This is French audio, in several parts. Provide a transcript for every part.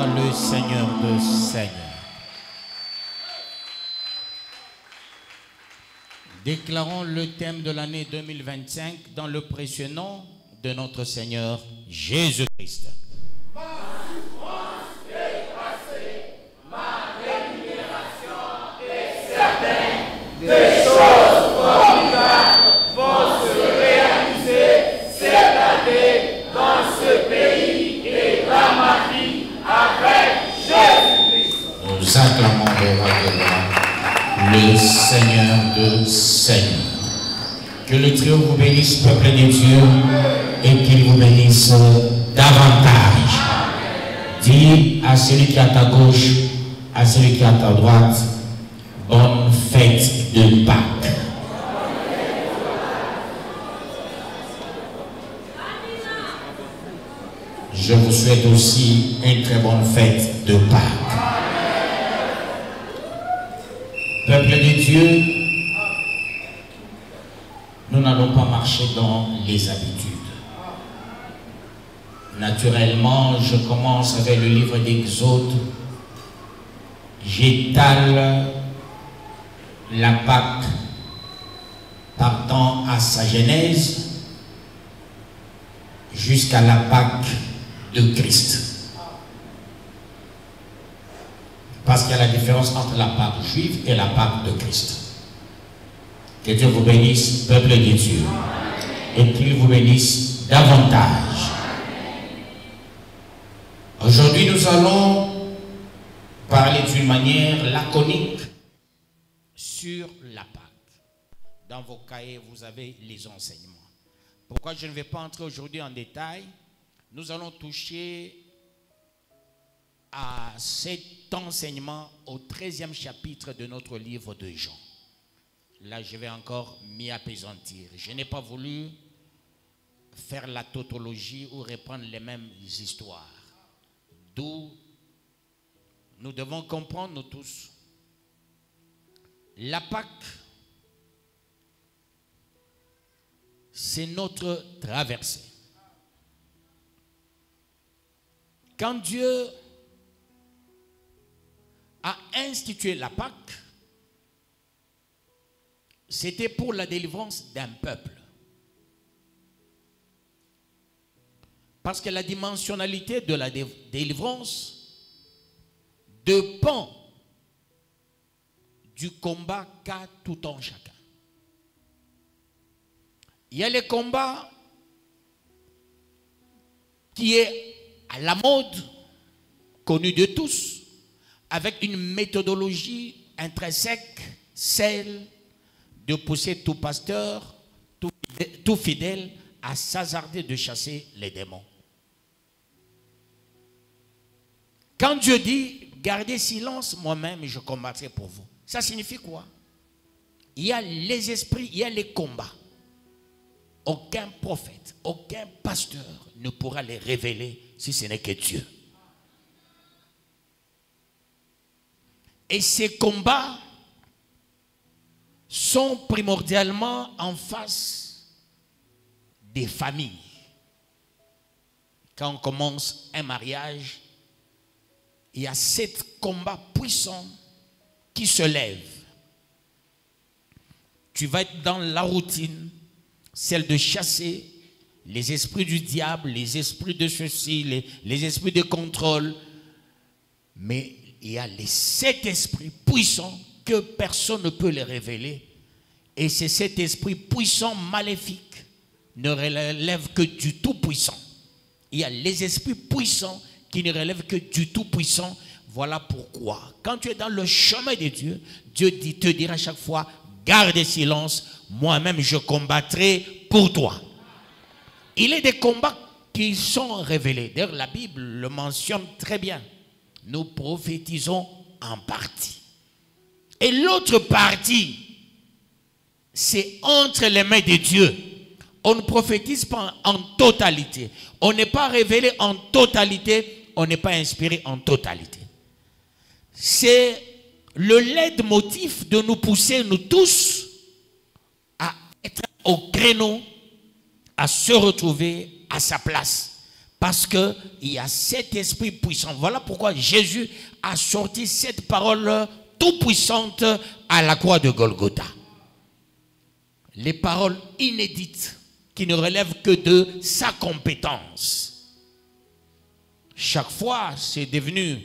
soit le Seigneur de Seigneurs. Déclarons le thème de l'année 2025 dans le précieux nom de notre Seigneur Jésus-Christ. Ma souffrance est passée, ma rémunération est certaine. Des choses formidables vont se réaliser cette année dans ce pays et dans ma vie avec Jésus-Christ. Nous acclamons le roi de gloire, le Seigneur de Seigneurs. Que le Très-Haut vous bénisse, peuple de Dieu, et qu'il vous bénisse davantage. Dis à celui qui est à ta gauche, à celui qui est à ta droite, bonne fête de Pâques. Je vous souhaite aussi une très bonne fête de Pâques. Peuple de Dieu, nous n'allons pas marcher dans les habitudes. Naturellement, je commence avec le livre d'Exode. J'étale la Pâque partant à sa genèse jusqu'à la Pâque de Christ. Parce qu'il y a la différence entre la Pâque juive et la Pâque de Christ. Que Dieu vous bénisse, peuple de Dieu, et qu'il vous bénisse davantage. Aujourd'hui, nous allons parler d'une manière laconique sur la Pâque. Dans vos cahiers, vous avez les enseignements. Pourquoi je ne vais pas entrer aujourd'hui en détail? Nous allons toucher à cet enseignement au 13e chapitre de notre livre de Jean. Là, je vais encore m'y apaisantir. Je n'ai pas voulu faire la tautologie ou reprendre les mêmes histoires. D'où nous devons comprendre, nous tous, la Pâque, c'est notre traversée. Quand Dieu a institué la Pâque, c'était pour la délivrance d'un peuple. Parce que la dimensionnalité de la délivrance dépend du combat qu'a tout un chacun. Il y a les combats qui est à la mode, connu de tous, avec une méthodologie intrinsèque, celle de pousser tout pasteur, tout fidèle à s'hasarder de chasser les démons. Quand Dieu dit, gardez silence, moi-même je combattrai pour vous. Ça signifie quoi? Il y a les esprits, il y a les combats. Aucun prophète, aucun pasteur ne pourra les révéler si ce n'est que Dieu. Et ces combats sont primordialement en face des familles. Quand on commence un mariage, il y a 7 combats puissants qui se lèvent. Tu vas être dans la routine, celle de chasser les esprits du diable, les esprits de ceci, les esprits de contrôle. Mais il y a les 7 esprits puissants que personne ne peut les révéler. Et ces 7 esprits puissants, maléfiques, ne relèvent que du Tout-Puissant. Il y a les esprits puissants qui ne relèvent que du Tout-Puissant. Voilà pourquoi, quand tu es dans le chemin de Dieu, Dieu te dira à chaque fois, garde silence, moi-même je combattrai pour toi. Il y a des combats qui sont révélés. D'ailleurs, la Bible le mentionne très bien. Nous prophétisons en partie. Et l'autre partie, c'est entre les mains de Dieu. On ne prophétise pas en totalité. On n'est pas révélé en totalité. On n'est pas inspiré en totalité. C'est le leitmotiv de nous pousser, nous tous, à être au créneau, à se retrouver à sa place. Parce qu'il y a cet esprit puissant. Voilà pourquoi Jésus a sorti cette parole tout puissante à la croix de Golgotha. Les paroles inédites qui ne relèvent que de sa compétence. Chaque fois, c'est devenu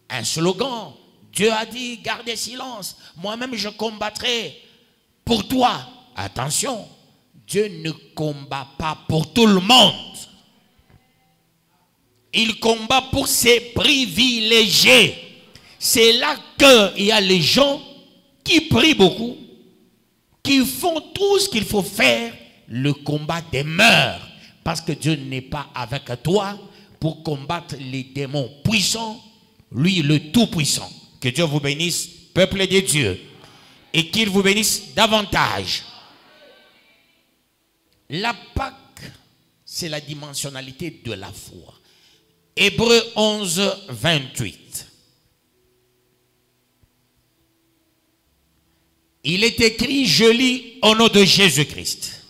un slogan. Dieu a dit, gardez silence. Moi-même, je combattrai pour toi. Attention, Dieu ne combat pas pour tout le monde. Il combat pour ses privilégiés. C'est là qu'il y a les gens qui prient beaucoup, qui font tout ce qu'il faut faire. Le combat demeure. Parce que Dieu n'est pas avec toi pour combattre les démons puissants. Lui, le Tout-Puissant. Que Dieu vous bénisse, peuple de Dieu. Et qu'il vous bénisse davantage. La Pâque, c'est la dimensionnalité de la foi. Hébreux 11, 28. Il est écrit, je lis au nom de Jésus-Christ.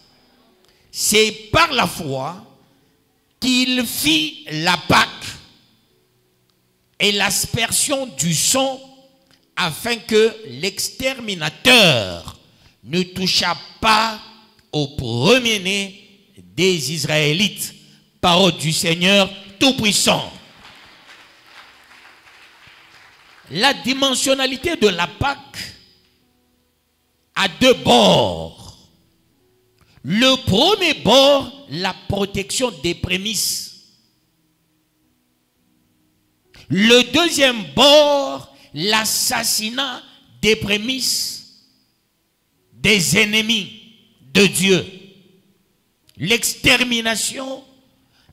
C'est par la foi qu'il fit la Pâque et l'aspersion du sang afin que l'exterminateur ne touchât pas au premier-né des Israélites. Parole du Seigneur Tout-Puissant. La dimensionnalité de la Pâque a deux bords. Le premier bord, la protection des prémices. Le deuxième bord, l'assassinat des prémices des ennemis de Dieu. L'extermination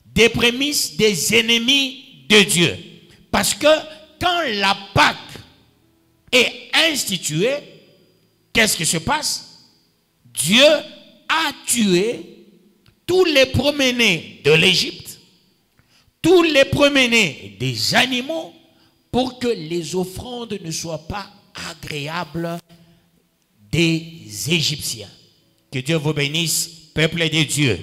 des prémices des ennemis de Dieu. Parce que quand la Pâque est instituée, qu'est-ce qui se passe? Dieu a tué tous les premiers-nés de l'Égypte, tous les premiers-nés des animaux, pour que les offrandes ne soient pas agréables des Égyptiens. Que Dieu vous bénisse, peuple de Dieu.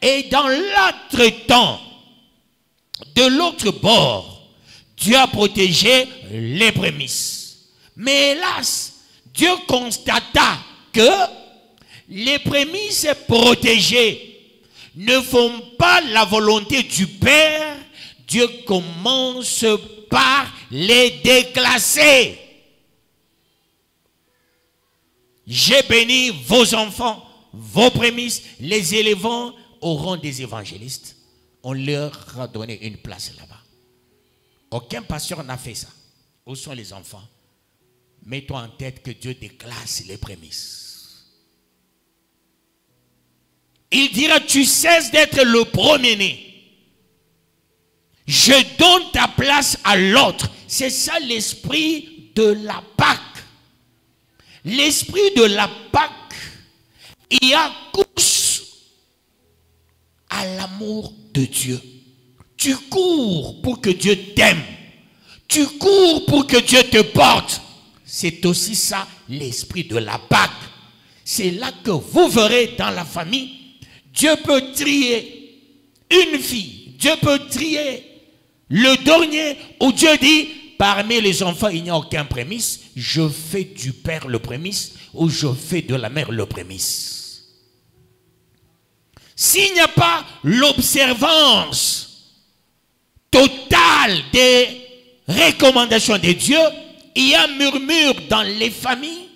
Et dans l'entretemps, de l'autre bord, Dieu a protégé les prémices. Mais hélas, Dieu constata que les prémices protégées ne font pas la volonté du Père. Dieu commence par les déclasser. J'ai béni vos enfants, vos prémices, les élevant au rang des évangélistes. On leur a donné une place là-bas. Aucun pasteur n'a fait ça. Où sont les enfants? Mets-toi en tête que Dieu déclasse les prémices. Il dira, tu cesses d'être le premier-né. Je donne ta place à l'autre. C'est ça l'esprit de la Pâque. L'esprit de la Pâque, il accouche à l'amour de Dieu. Tu cours pour que Dieu t'aime. Tu cours pour que Dieu te porte. C'est aussi ça l'esprit de la Pâque. C'est là que vous verrez dans la famille, Dieu peut trier une fille. Dieu peut trier le dernier où Dieu dit, parmi les enfants, il n'y a aucun prémisse. Je fais du père le prémisse ou je fais de la mère le prémisse. S'il n'y a pas l'observance totale des recommandations de Dieu, il y a murmure dans les familles.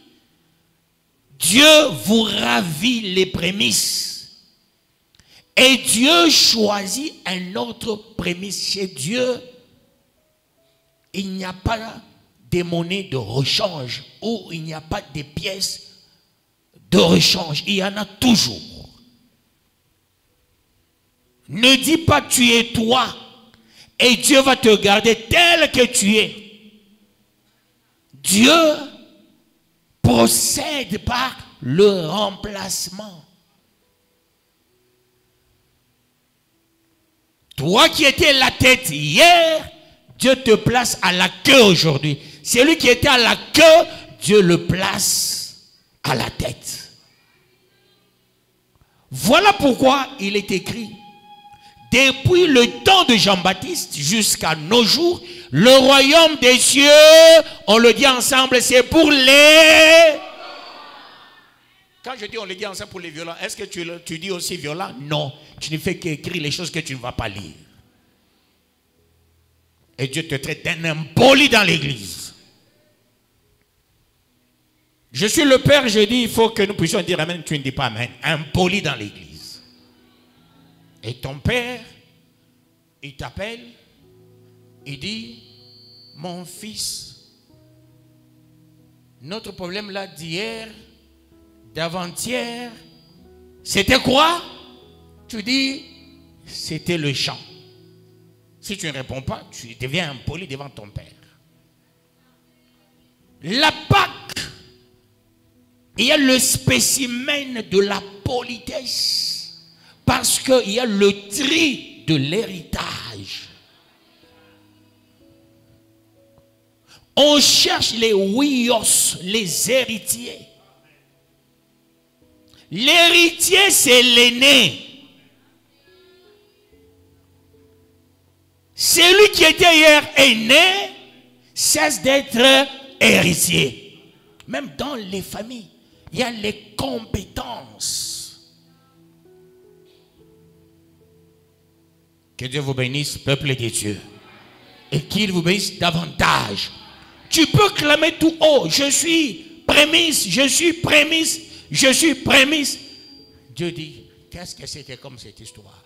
Dieu vous ravit les prémices. Et Dieu choisit un autre prémisse. Chez Dieu, il n'y a pas de monnaie de rechange ou il n'y a pas de pièces de rechange. Il y en a toujours. Ne dis pas tu es toi et Dieu va te garder tel que tu es. Dieu procède par le remplacement. Toi qui étais la tête hier, Dieu te place à la queue aujourd'hui. Celui qui était à la queue, Dieu le place à la tête. Voilà pourquoi il est écrit, depuis le temps de Jean-Baptiste jusqu'à nos jours, le royaume des cieux, on le dit ensemble, c'est pour les... Quand je dis on le dit ensemble pour les violents, est-ce que tu dis aussi violent? Non, tu ne fais qu'écrire les choses que tu ne vas pas lire. Et Dieu te traite d'un impoli dans l'église. Je suis le père, je dis, il faut que nous puissions dire amen, tu ne dis pas amen. Impoli dans l'église. Et ton père, il t'appelle, il dit, mon fils, notre problème là d'hier, d'avant-hier, c'était quoi? Tu dis, c'était le chant. Si tu ne réponds pas, tu deviens impoli devant ton père. La Pâque, il y a le spécimen de la politesse, parce qu'il y a le tri de l'héritage. On cherche les huios, les héritiers. L'héritier, c'est l'aîné. Celui qui était hier aîné cesse d'être héritier. Même dans les familles, il y a les compétences. Que Dieu vous bénisse, peuple de Dieu. Et qu'il vous bénisse davantage. Tu peux clamer tout haut, je suis prémisse, je suis prémisse, je suis prémisse. Dieu dit, qu'est-ce que c'était comme cette histoire?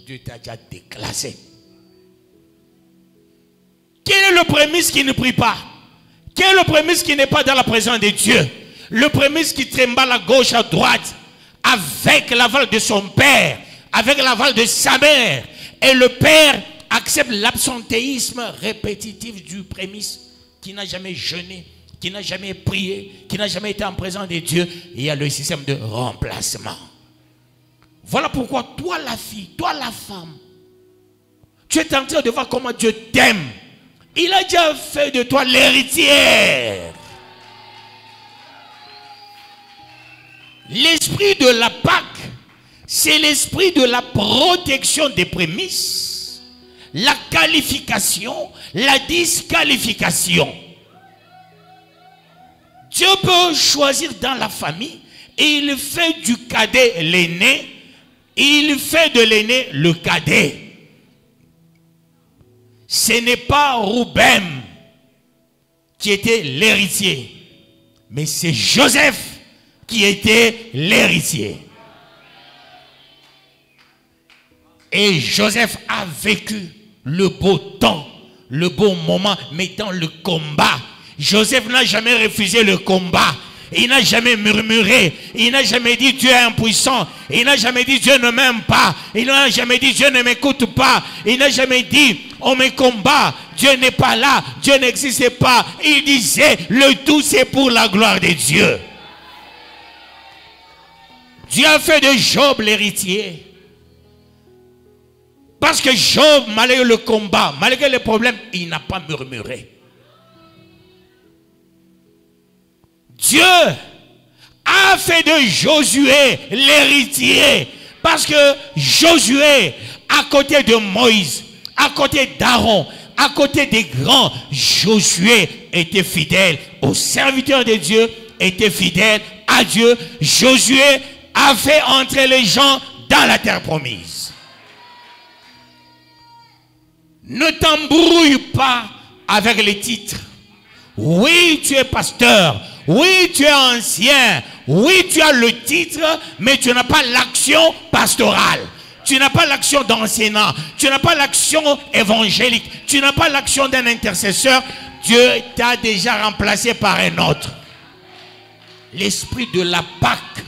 Dieu t'a déjà déclassé. Quel est le prémisse qui ne prie pas? Quel est le prémisse qui n'est pas dans la présence de Dieu? Le prémisse qui trimballe à gauche, à droite, avec l'aval de son père, avec l'aval de sa mère. Et le père accepte l'absentéisme répétitif du prémisse qui n'a jamais jeûné, qui n'a jamais prié, qui n'a jamais été en présence de Dieu. Et il y a le système de remplacement. Voilà pourquoi toi la fille, toi la femme, tu es en train de voir comment Dieu t'aime. Il a déjà fait de toi l'héritière. L'esprit de la Pâque, c'est l'esprit de la protection des prémices, la qualification, la disqualification. Dieu peut choisir dans la famille et il fait du cadet l'aîné, il fait de l'aîné le cadet. Ce n'est pas Rouben qui était l'héritier, mais c'est Joseph qui était l'héritier. Et Joseph a vécu le beau temps, le beau moment, mais dans le combat. Joseph n'a jamais refusé le combat. Il n'a jamais murmuré. Il n'a jamais dit Dieu est impuissant. Il n'a jamais dit Dieu ne m'aime pas. Il n'a jamais dit Dieu ne m'écoute pas. Il n'a jamais dit on me combat. Dieu n'est pas là. Dieu n'existe pas. Il disait le tout c'est pour la gloire de Dieu. Dieu a fait de Job l'héritier. Parce que Job, malgré le combat, malgré les problèmes, il n'a pas murmuré. Dieu a fait de Josué l'héritier. Parce que Josué, à côté de Moïse, à côté d'Aaron, à côté des grands, Josué était fidèle aux serviteurs de Dieu, était fidèle à Dieu. Josué a fait entrer les gens dans la terre promise. Ne t'embrouille pas avec les titres. Oui, tu es pasteur. Oui, tu es ancien. Oui, tu as le titre, mais tu n'as pas l'action pastorale. Tu n'as pas l'action d'enseignant. Tu n'as pas l'action évangélique. Tu n'as pas l'action d'un intercesseur. Dieu t'a déjà remplacé par un autre. L'esprit de la Pâque.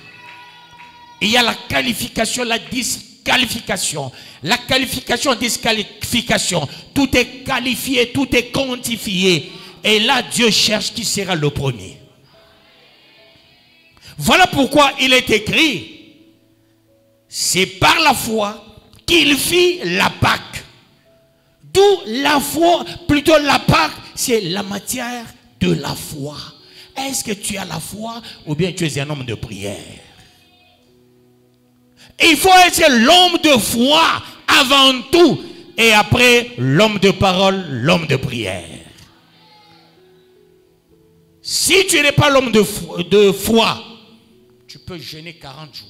Il y a la qualification, la disqualification. La qualification, disqualification. Tout est qualifié, tout est quantifié. Et là, Dieu cherche qui sera le premier. Voilà pourquoi il est écrit, c'est par la foi qu'il fit la Pâque. D'où la foi, plutôt la Pâque, c'est la matière de la foi. Est-ce que tu as la foi ou bien tu es un homme de prière? Il faut être l'homme de foi avant tout. Et après, l'homme de parole, l'homme de prière. Si tu n'es pas l'homme de foi, tu peux jeûner 40 jours.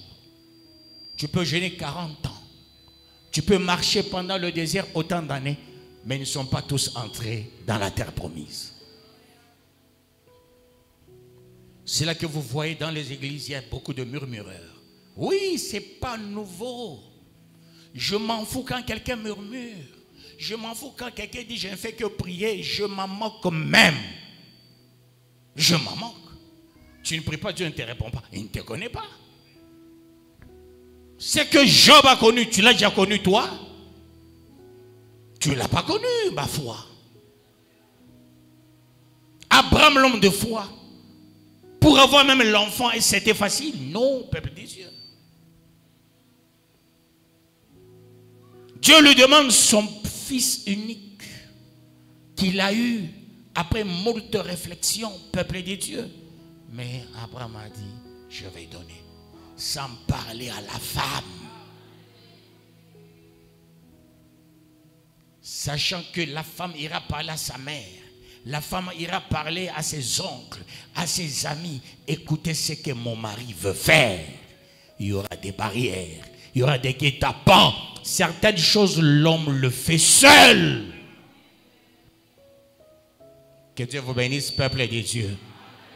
Tu peux jeûner 40 ans. Tu peux marcher pendant le désert autant d'années, mais ils ne sont pas tous entrés dans la terre promise. C'est là que vous voyez dans les églises, il y a beaucoup de murmureurs. Oui, ce n'est pas nouveau. Je m'en fous quand quelqu'un murmure. Je m'en fous quand quelqu'un dit je ne fais que prier. Je m'en moque même. Je m'en moque. Tu ne pries pas, Dieu ne te répond pas. Il ne te connaît pas. Ce que Job a connu, tu l'as déjà connu toi? Tu ne l'as pas connu, ma foi. Abraham, l'homme de foi, pour avoir même l'enfant, c'était facile? Non, peuple des cieux. Dieu lui demande son fils unique qu'il a eu après moult réflexions, peuple des dieux. Mais Abraham a dit, je vais donner, sans parler à la femme. Sachant que la femme ira parler à sa mère, la femme ira parler à ses oncles, à ses amis. Écoutez ce que mon mari veut faire. Il y aura des barrières, il y aura des guet-apens. Certaines choses, l'homme le fait seul. Que Dieu vous bénisse, peuple de Dieu.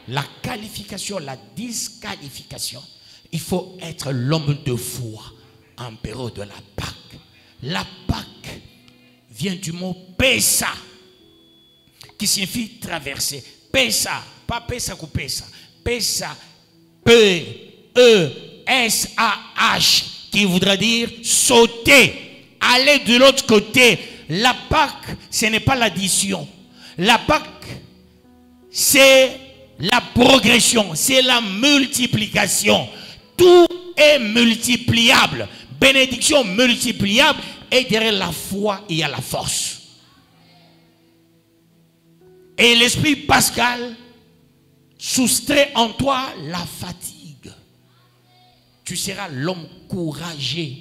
La qualification, la disqualification, il faut être l'homme de foi en période de la Pâque. La Pâque vient du mot Pessa, qui signifie traverser. Pessa, pas Pessa ou Pessa. Pessa, P-E-S-A-H, qui voudra dire sauter, aller de l'autre côté. La Pâque, ce n'est pas l'addition. La Pâque, c'est la progression, c'est la multiplication. Tout est multipliable. Bénédiction multipliable. Et derrière la foi, il y a la force. Et l'esprit pascal soustrait en toi la fatigue. Tu seras l'homme courageux.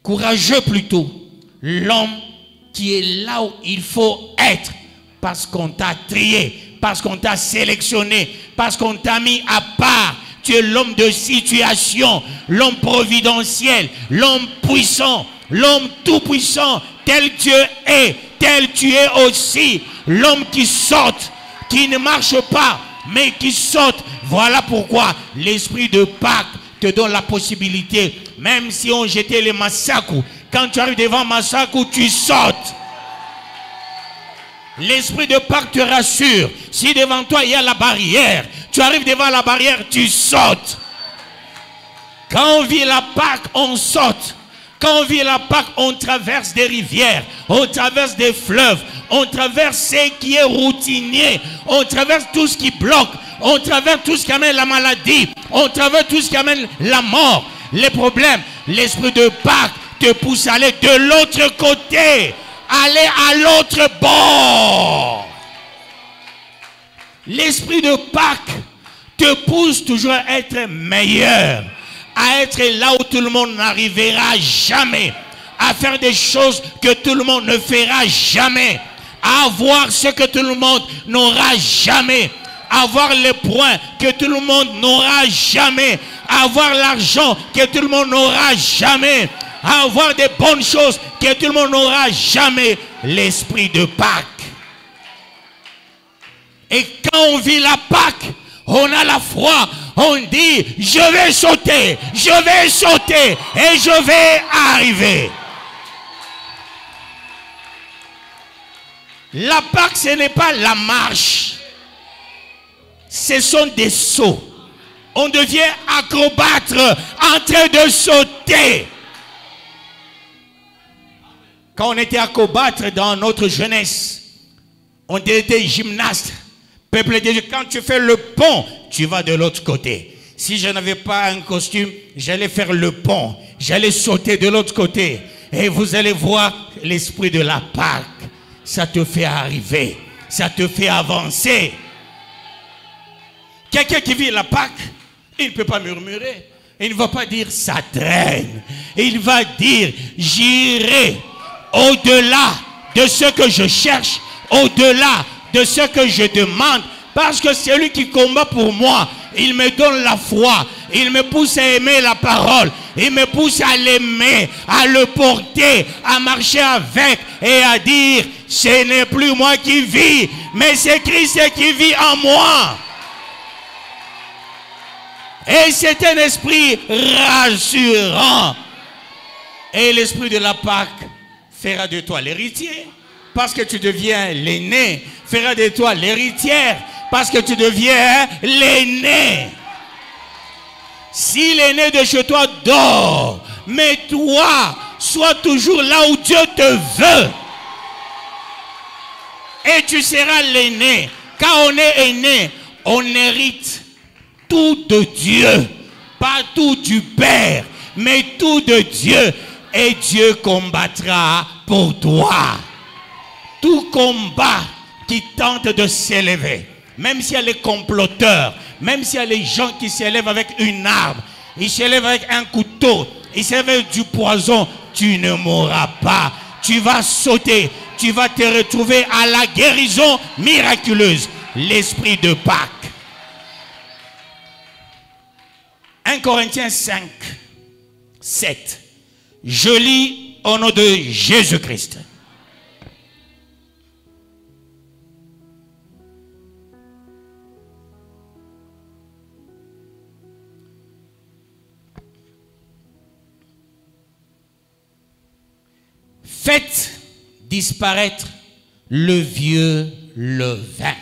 Courageux plutôt. L'homme qui est là où il faut être. Parce qu'on t'a trié. Parce qu'on t'a sélectionné. Parce qu'on t'a mis à part. Tu es l'homme de situation. L'homme providentiel. L'homme puissant. L'homme tout-puissant. Tel Dieu est. Tel tu es aussi. L'homme qui saute. Qui ne marche pas. Mais qui saute. Voilà pourquoi l'esprit de Pâques te donne la possibilité. Même si on jetait les massacres. Quand tu arrives devant massacre, tu sautes. L'esprit de Pâques te rassure. Si devant toi il y a la barrière, tu arrives devant la barrière, tu sautes. Quand on vit la Pâque, on saute. Quand on vit la Pâque, on traverse des rivières, on traverse des fleuves, on traverse ce qui est routinier, on traverse tout ce qui bloque, on traverse tout ce qui amène la maladie, on traverse tout ce qui amène la mort, les problèmes. L'esprit de Pâques te pousse à aller de l'autre côté. Aller à l'autre bord. L'esprit de Pâques te pousse toujours à être meilleur. À être là où tout le monde n'arrivera jamais. À faire des choses que tout le monde ne fera jamais. À avoir ce que tout le monde n'aura jamais. À avoir les points que tout le monde n'aura jamais. À avoir l'argent que tout le monde n'aura jamais. À avoir des bonnes choses que tout le monde n'aura jamais. L'esprit de Pâques. Et quand on vit la Pâque, on a la foi. On dit, je vais sauter et je vais arriver. La Pâque, ce n'est pas la marche. Ce sont des sauts. On devient acrobate en train de sauter. Quand on était acrobate dans notre jeunesse, on était gymnaste. Peuple de Dieu, quand tu fais le pont, tu vas de l'autre côté. Si je n'avais pas un costume, j'allais faire le pont. J'allais sauter de l'autre côté. Et vous allez voir l'esprit de la Pâque. Ça te fait arriver. Ça te fait avancer. Quelqu'un qui vit la Pâque, il ne peut pas murmurer. Il ne va pas dire ça traîne. il va dire, j'irai au-delà de ce que je cherche, au-delà de ce que je demande, parce que c'est lui qui combat pour moi. Il me donne la foi, il me pousse à aimer la parole, il me pousse à l'aimer, à le porter, à marcher avec et à dire, ce n'est plus moi qui vis, mais c'est Christ qui vit en moi. Et c'est un esprit rassurant. Et l'esprit de la Pâque fera de toi l'héritier, parce que tu deviens l'aîné, fera de toi l'héritière, parce que tu deviens l'aîné. Si l'aîné de chez toi dort, mais toi, sois toujours là où Dieu te veut. Et tu seras l'aîné. Quand on est aîné, on hérite tout de Dieu. Pas tout du Père, mais tout de Dieu. Et Dieu combattra pour toi. Tout combat qui tente de s'élever, même s'il y a les comploteurs, même s'il y a les gens qui s'élèvent avec une arme, ils s'élèvent avec un couteau, ils s'élèvent avec du poison, tu ne mourras pas. Tu vas sauter, tu vas te retrouver à la guérison miraculeuse, l'esprit de Pâques. 1 Corinthiens 5, 7. Je lis au nom de Jésus-Christ. Faites disparaître le vieux levain,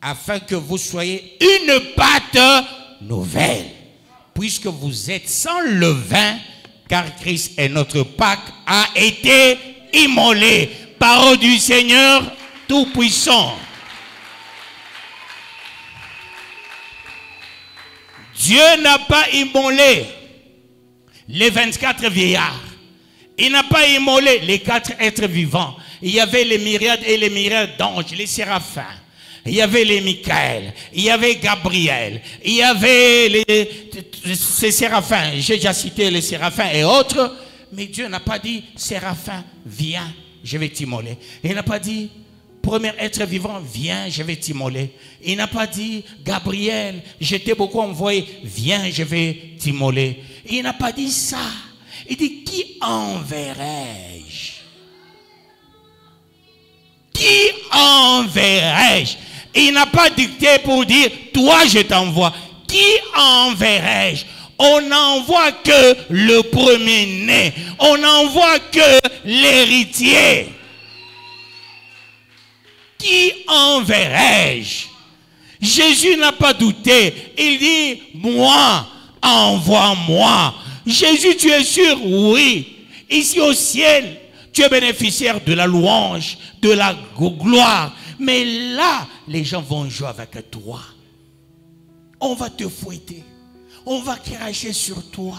afin que vous soyez une pâte nouvelle, puisque vous êtes sans levain, car Christ est notre Pâque, a été immolé. Parole du Seigneur Tout-Puissant. Dieu n'a pas immolé les 24 vieillards. Il n'a pas immolé les 4 êtres vivants. Il y avait les myriades et les myriades d'anges, les séraphins. Il y avait les Michaël, il y avait Gabriel, il y avait ces séraphins. J'ai déjà cité les séraphins et autres. Mais Dieu n'a pas dit, séraphin, viens, je vais t'immoler. Il n'a pas dit, premier être vivant, viens, je vais t'immoler. Il n'a pas dit, Gabriel, je t'ai beaucoup envoyé, viens, je vais t'immoler. Il n'a pas dit ça. Il dit, qui enverrai-je? Qui enverrai-je? Il n'a pas dicté pour dire, toi je t'envoie. Qui enverrai-je? On n'envoie que le premier-né. On n'envoie que l'héritier. Qui enverrai-je? Jésus n'a pas douté. Il dit, moi, envoie-moi. Jésus, tu es sûr? Oui. Ici au ciel, tu es bénéficiaire de la louange, de la gloire. Mais là, les gens vont jouer avec toi. On va te fouetter. On va cracher sur toi.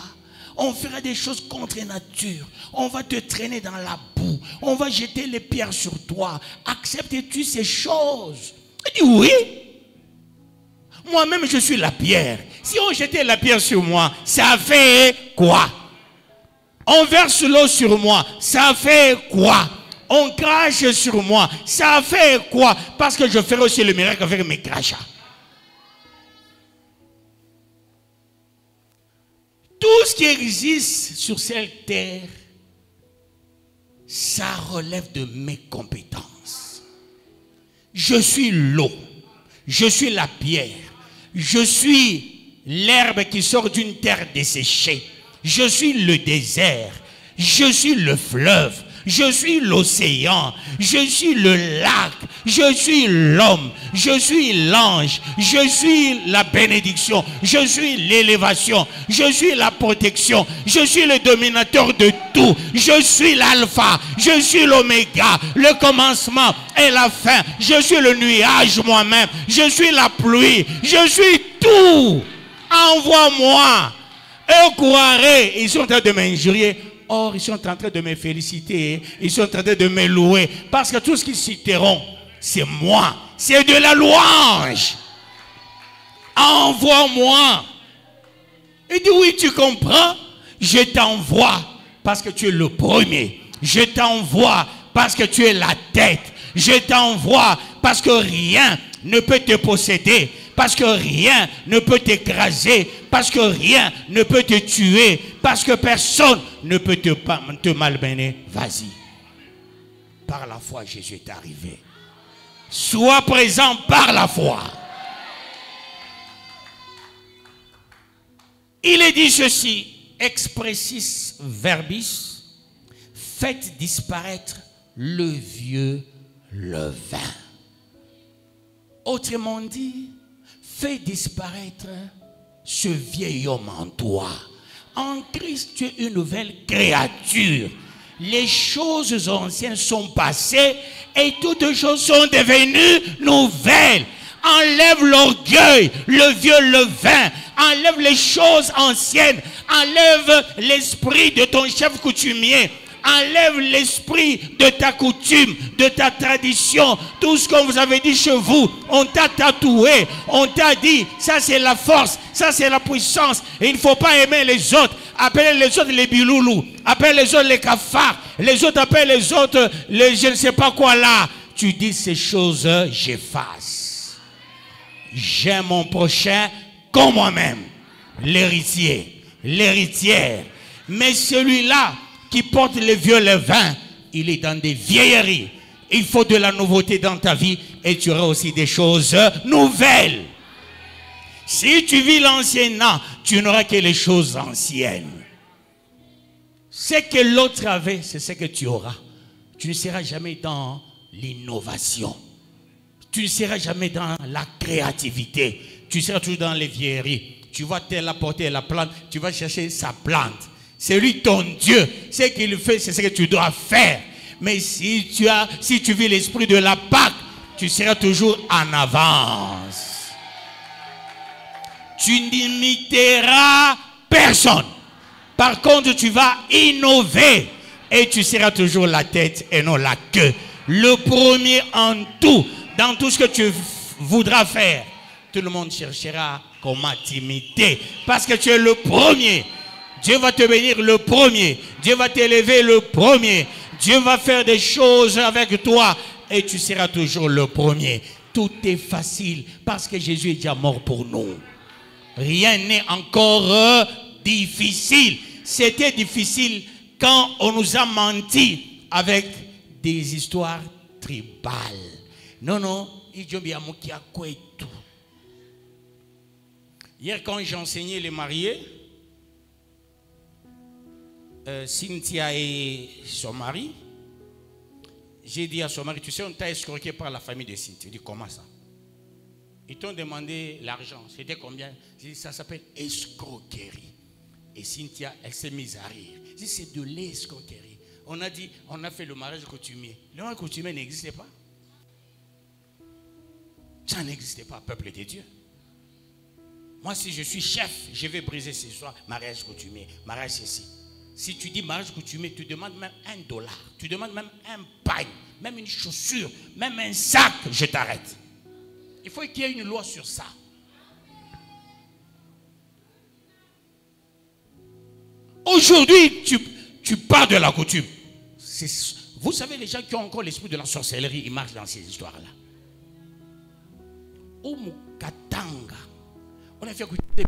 On fera des choses contre nature. On va te traîner dans la boue. On va jeter les pierres sur toi. Acceptes-tu ces choses? Il dit oui. Moi-même, je suis la pierre. Si on jetait la pierre sur moi, ça fait quoi? On verse l'eau sur moi, ça fait quoi? On crache sur moi, ça fait quoi? Parce que je ferai aussi le miracle avec mes crachats. Tout ce qui existe sur cette terre, ça relève de mes compétences. Je suis l'eau, je suis la pierre, je suis l'herbe qui sort d'une terre desséchée, je suis le désert, je suis le fleuve, je suis l'océan, je suis le lac, je suis l'homme, je suis l'ange, je suis la bénédiction, je suis l'élévation, je suis la protection, je suis le dominateur de tout, je suis l'alpha, je suis l'oméga, le commencement et la fin, je suis le nuage moi-même, je suis la pluie, je suis tout. Envoie-moi. Eux croiraient, ils sont en train de m'injurier. Or, ils sont en train de me féliciter. Ils sont en train de me louer. Parce que tout ce qu'ils citeront, c'est moi. C'est de la louange. Envoie-moi. Il dit, oui, tu comprends. Je t'envoie parce que tu es le premier. Je t'envoie parce que tu es la tête. Je t'envoie parce que rien ne peut te posséder. Parce que rien ne peut t'écraser. Parce que rien ne peut te tuer. Parce que personne ne peut te malmener. Vas-y. Par la foi, Jésus est arrivé. Sois présent par la foi. Il est dit ceci. Expressis verbis. Faites disparaître le vieux levain. Autrement dit, fais disparaître ce vieil homme en toi. En Christ, tu es une nouvelle créature. Les choses anciennes sont passées et toutes choses sont devenues nouvelles. Enlève l'orgueil, le vieux levain. Enlève les choses anciennes. Enlève l'esprit de ton chef coutumier. Enlève l'esprit de ta coutume, de ta tradition. Tout ce qu'on vous avait dit chez vous, on t'a tatoué. On t'a dit, ça c'est la force, ça c'est la puissance. Et il ne faut pas aimer les autres. Appelez les autres les biloulous. Appelez les autres les cafards. Les autres appellent les autres les je ne sais pas quoi là. Tu dis ces choses, j'efface. J'aime mon prochain comme moi-même. L'héritier, l'héritière. Mais celui-là qui porte le vieux levain, il est dans des vieilleries. Il faut de la nouveauté dans ta vie et tu auras aussi des choses nouvelles. Si tu vis l'ancien an, tu n'auras que les choses anciennes. Ce que l'autre avait, c'est ce que tu auras. Tu ne seras jamais dans l'innovation. Tu ne seras jamais dans la créativité. Tu seras toujours dans les vieilleries. Tu vas tel apporter la plante, tu vas chercher sa plante. C'est lui ton Dieu. Ce qu'il fait, c'est ce que tu dois faire. Mais si tu vis l'esprit de la Pâque, tu seras toujours en avance. Tu n'imiteras personne. Par contre, tu vas innover et tu seras toujours la tête et non la queue. Le premier en tout, dans tout ce que tu voudras faire. Tout le monde cherchera comment t'imiter parce que tu es le premier. Dieu va te bénir le premier. Dieu va t'élever le premier. Dieu va faire des choses avec toi et tu seras toujours le premier. Tout est facile parce que Jésus est déjà mort pour nous. Rien n'est encore difficile. C'était difficile quand on nous a menti avec des histoires tribales. Non. Hier, quand j'enseignais les mariés, Cynthia et son mari, j'ai dit à son mari, tu sais, on t'a escroqué par la famille de Cynthia. Il dit, comment ça? Ils t'ont demandé l'argent. C'était combien? J'ai dit, ça s'appelle escroquerie. Et Cynthia, elle s'est mise à rire. J'ai dit, c'est de l'escroquerie. On a dit, on a fait le mariage coutumier. Le mariage coutumier n'existait pas. Ça n'existait pas, peuple de Dieu. Moi, si je suis chef, je vais briser ce soir mariage coutumier, mariage ceci. Si tu dis mariage coutumier, tu demandes même $1, tu demandes même un pagne, même une chaussure, même un sac, je t'arrête. Il faut qu'il y ait une loi sur ça. Aujourd'hui, tu parles de la coutume. Vous savez, les gens qui ont encore l'esprit de la sorcellerie, ils marchent dans ces histoires-là. Katanga. On a fait écouter.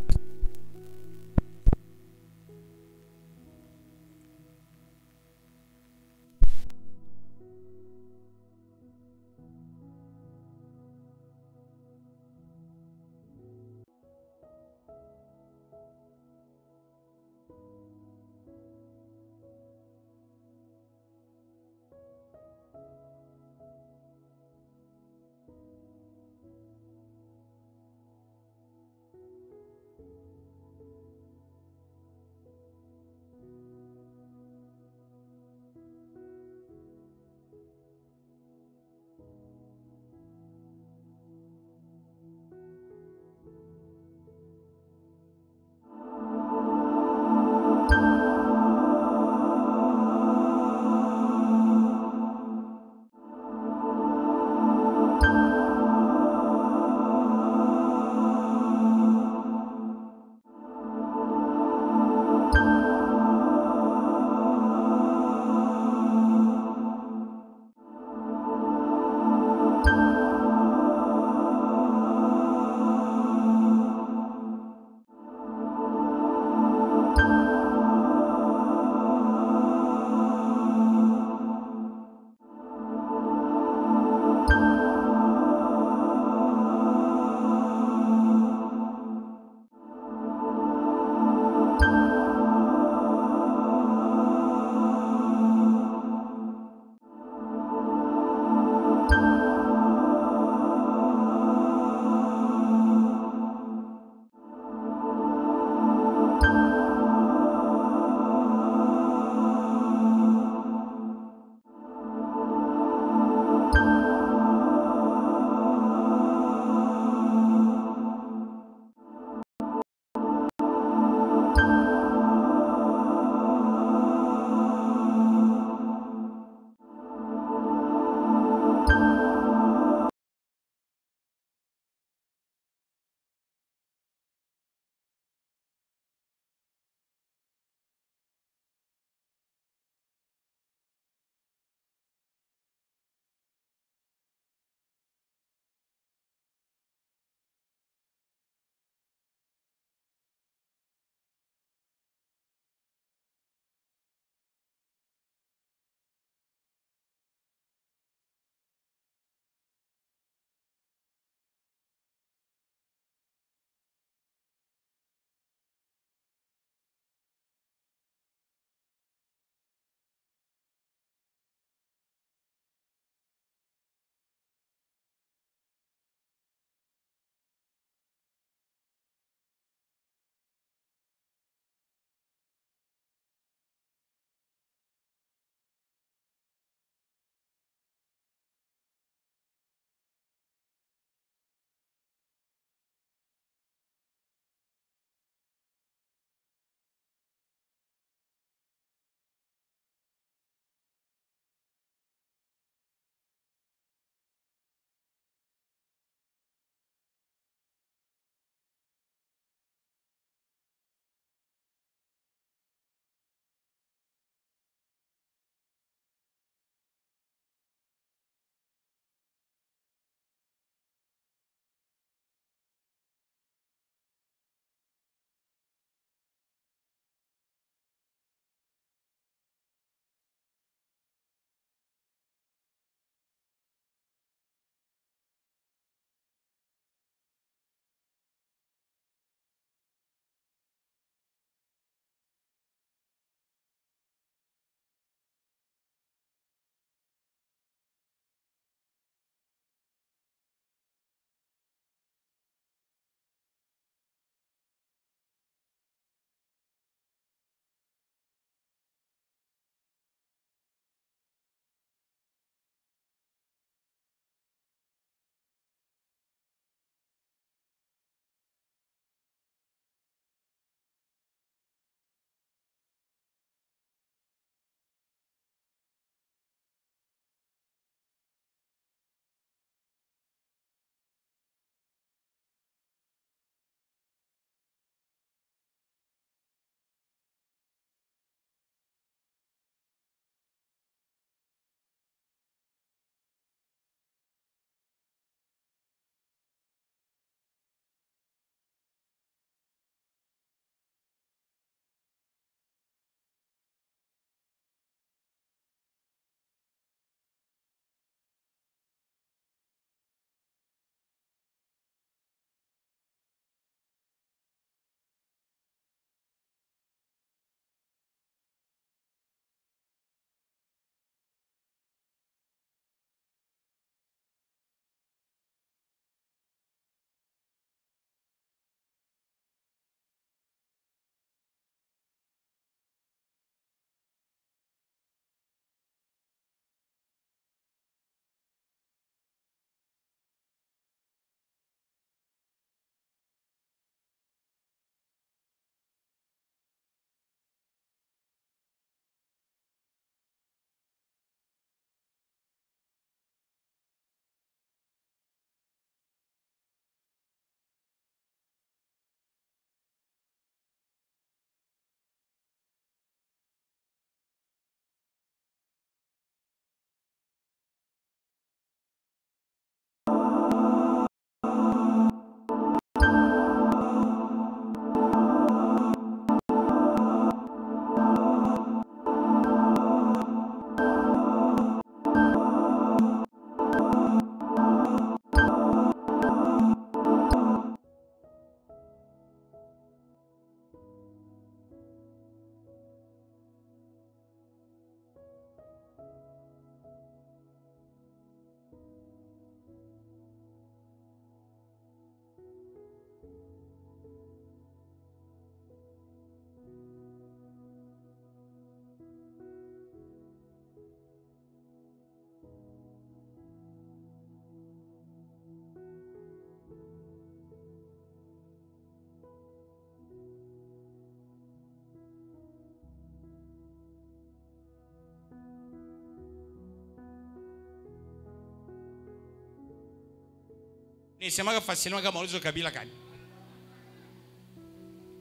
C'est facilement comme on Kabila Kani.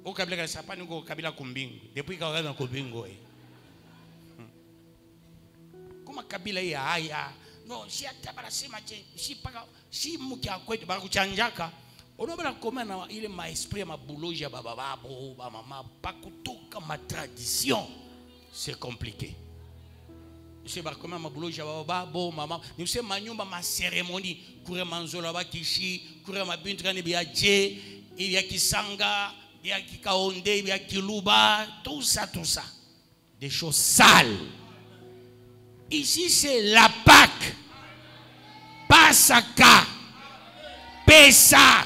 Au Kabila ça pas nous Kabila Kumbingo. Depuis qu'on regarde dans Kumbingo. Comment Kabila ya aya? Non, si atabara si mache, si pas si mukia kwetu bakuchanjaka. Onobala comment na ile ma esprit ma boulogia baba babo ba mama pas kutoka ma tradition. C'est compliqué. C'est pas comment ma boulogia baba babo mama. Nous c'est manyumba ma cérémonie, kure manzola ba kishi, kure ma bintrani biaje, il y a kisanga, il y a kikaonde, il y a kiluba, tout ça. Des choses sales. Ici c'est la Pâque. Pasaka. Pessa.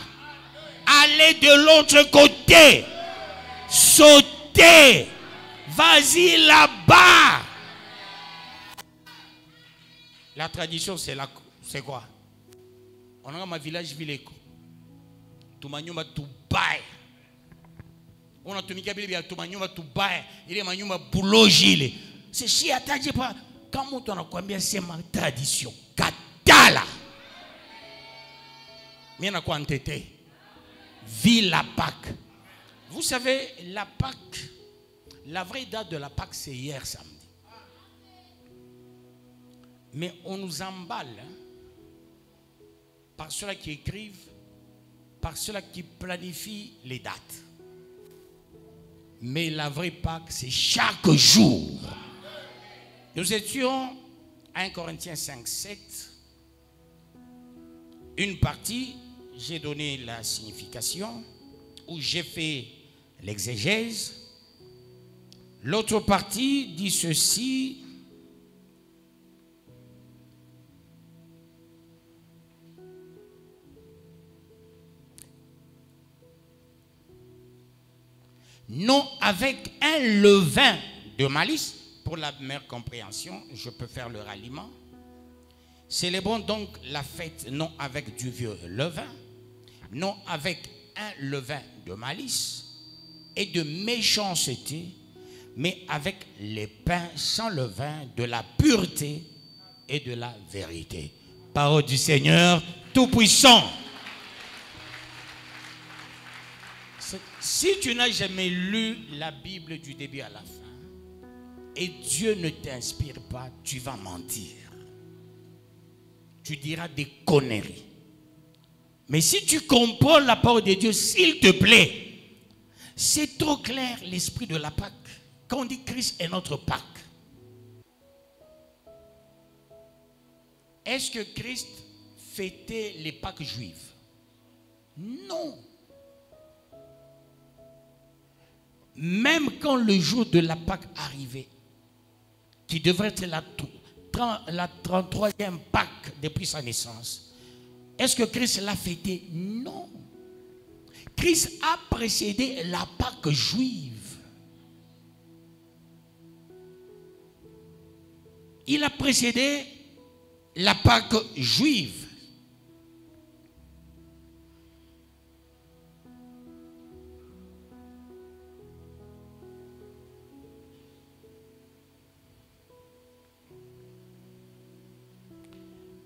Allez de l'autre côté. Sautez. Vas-y là-bas. La tradition c'est quoi? On a ma village Vileko. Tumanyuma Tubaye. On a tumika bili tumanyuma Tubaye. Il est manyuma Boulogile. C'est chi attaqué pas. Quand on a combien c'est ma tradition. Katala. Mais on a quoi en tête? Ville la Pâque. Vous savez, la Pâque, la vraie date de la Pâque, c'est hier samedi. Mais on nous emballe par ceux-là qui écrivent, par ceux-là qui planifient les dates. Mais la vraie Pâque, c'est chaque jour. Nous étions à 1 Corinthiens 5, 7. Une partie, j'ai donné la signification, où j'ai fait l'exégèse. L'autre partie dit ceci. Non avec un levain de malice, pour la meilleure compréhension, je peux faire le ralliement. Célébrons donc la fête non avec du vieux levain, non avec un levain de malice et de méchanceté, mais avec les pains sans levain de la pureté et de la vérité. Parole du Seigneur Tout-Puissant. Si tu n'as jamais lu la Bible du début à la fin, et Dieu ne t'inspire pas, tu vas mentir. Tu diras des conneries. Mais si tu comprends la parole de Dieu, s'il te plaît, c'est trop clair l'esprit de la Pâque. Quand on dit Christ est notre Pâque, est-ce que Christ fêtait les Pâques juives? Non. Même quand le jour de la Pâque arrivait, qui devrait être la 33e Pâque depuis sa naissance, est-ce que Christ l'a fêté? Non. Christ a précédé la Pâque juive. Il a précédé la Pâque juive.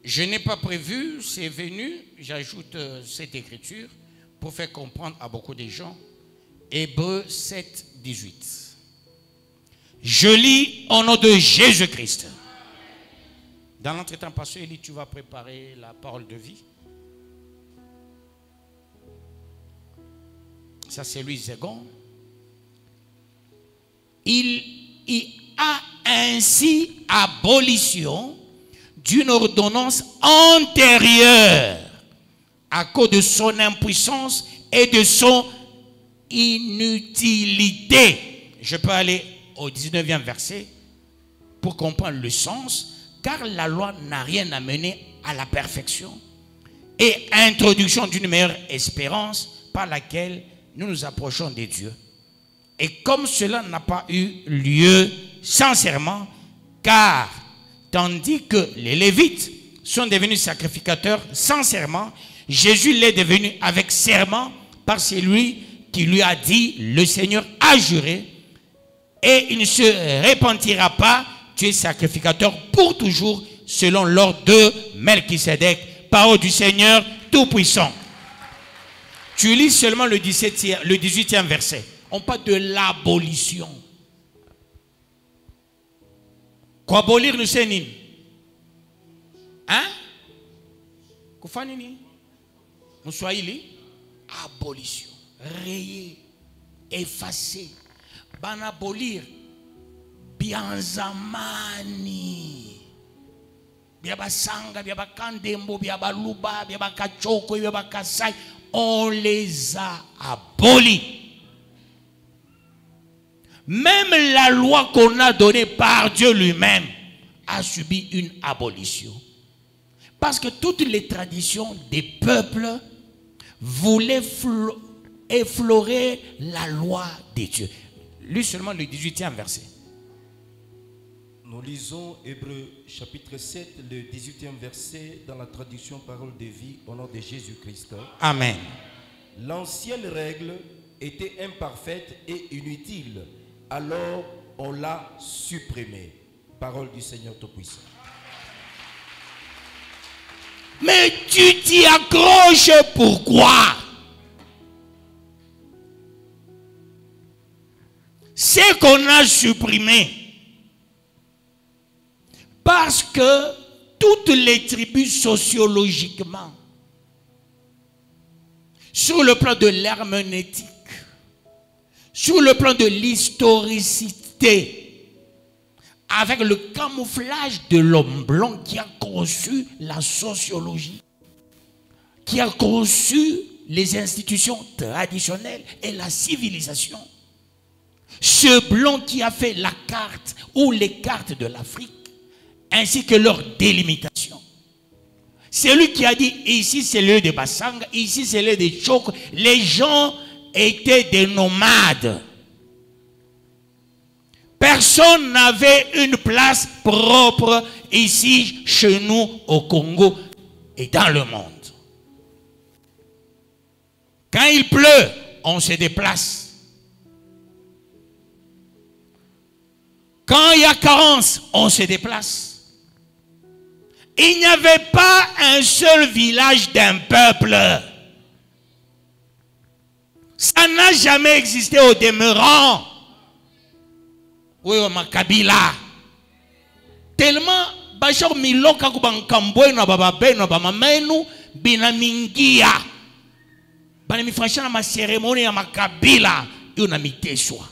Je n'ai pas prévu, c'est venu, j'ajoute cette écriture pour faire comprendre à beaucoup de gens. Hébreux 7, 18. Je lis au nom de Jésus-Christ. Dans l'entretien passé, Élie, tu vas préparer la parole de vie. Ça, c'est Louis Zégon. Il y a ainsi abolition d'une ordonnance antérieure à cause de son impuissance et de son inutilité. Je peux aller au 19e verset pour comprendre le sens, car la loi n'a rien amené à la perfection et introduction d'une meilleure espérance par laquelle nous nous approchons de Dieu. Et comme cela n'a pas eu lieu sincèrement, car tandis que les Lévites sont devenus sacrificateurs sans serment, Jésus l'est devenu avec serment par celui qui lui a dit, le Seigneur a juré, et il ne se repentira pas, tu es sacrificateur pour toujours, selon l'ordre de Melchisédek. Parole du Seigneur Tout-Puissant. Tu lis seulement le 18e verset. On parle de l'abolition. Quoi abolir nous c'est nini? Hein? Quoi nini? Moussouaïli? Abolition. Rayer. Effacer. Ban abolir. Bianzamani. Biaba sanga, biaba kandembo, biaba luba, biaba kachoko, biaba kasai. On les a abolis. Même la loi qu'on a donnée par Dieu lui-même a subi une abolition. Parce que toutes les traditions des peuples voulaient effleurer la loi de Dieu. Lis seulement le 18e verset. Nous lisons Hébreux chapitre 7, le 18e verset dans la traduction Parole de vie au nom de Jésus-Christ. Amen. L'ancienne règle était imparfaite et inutile. Alors on l'a supprimée. Parole du Seigneur Tout-Puissant. Mais tu t'y accroches pourquoi? C'est qu'on a supprimé. Parce que toutes les tribus sociologiquement, sur le plan de l'herméneutique, sur le plan de l'historicité, avec le camouflage de l'homme blanc qui a conçu la sociologie, qui a conçu les institutions traditionnelles et la civilisation. Ce blanc qui a fait la carte ou les cartes de l'Afrique, ainsi que leur délimitation. C'est lui qui a dit, ici c'est le lieu de Bassanga, ici c'est le lieu de Choko. Les gens étaient des nomades. Personne n'avait une place propre ici, chez nous, au Congo et dans le monde. Quand il pleut, on se déplace. Quand il y a carence, on se déplace. Il n'y avait pas un seul village d'un peuple. Ça n'a jamais existé au demeurant. Oui, ma Kabila. Tellement, Bachar Miloka Kubankambwe na Bababe na Bamamenu Binamingia. Banami franchement ma cérémonie à ma Kabila. Une amitié soit.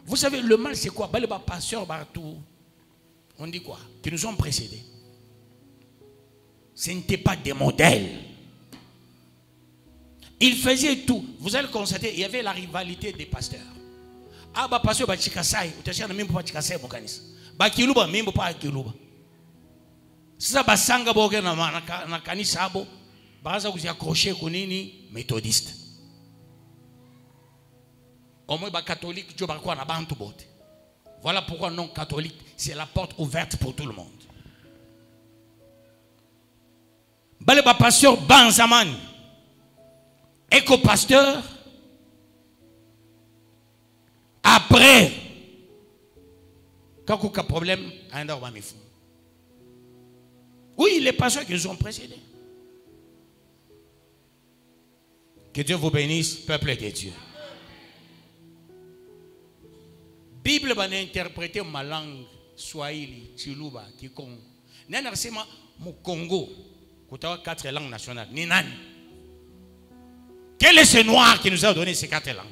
Vous savez, le mal c'est quoi? Les pasteurs partout. On dit quoi? Qui nous ont précédés. Ce n'était pas des modèles. Ils faisaient tout. Vous allez constater, il y avait la rivalité des pasteurs. Ah, bah, pasteur, bah, chikasai. Vous savez, même pas chikasai, mon canis. Bah, kiluba, même pas kiluba. Ça, bah, sanga, bogue, na canis, abo. Bah, ça, vous y accrochez, konini, méthodiste. Au moins, bah, catholique, je vais quoi, na bantu bote. Voilà pourquoi non catholique, c'est la porte ouverte pour tout le monde. Baleba pasteur Banzaman, éco-pasteur, après, quand il y a un problème, oui, les pasteurs qui nous ont précédés. Que Dieu vous bénisse, peuple de Dieu. Bible va interpréter ma langue, Swahili, Chiluba, Kikongo. Nana sema mu Congo. 4 langues nationales. Ninani. Quel est ce noir qui nous a donné ces 4 langues?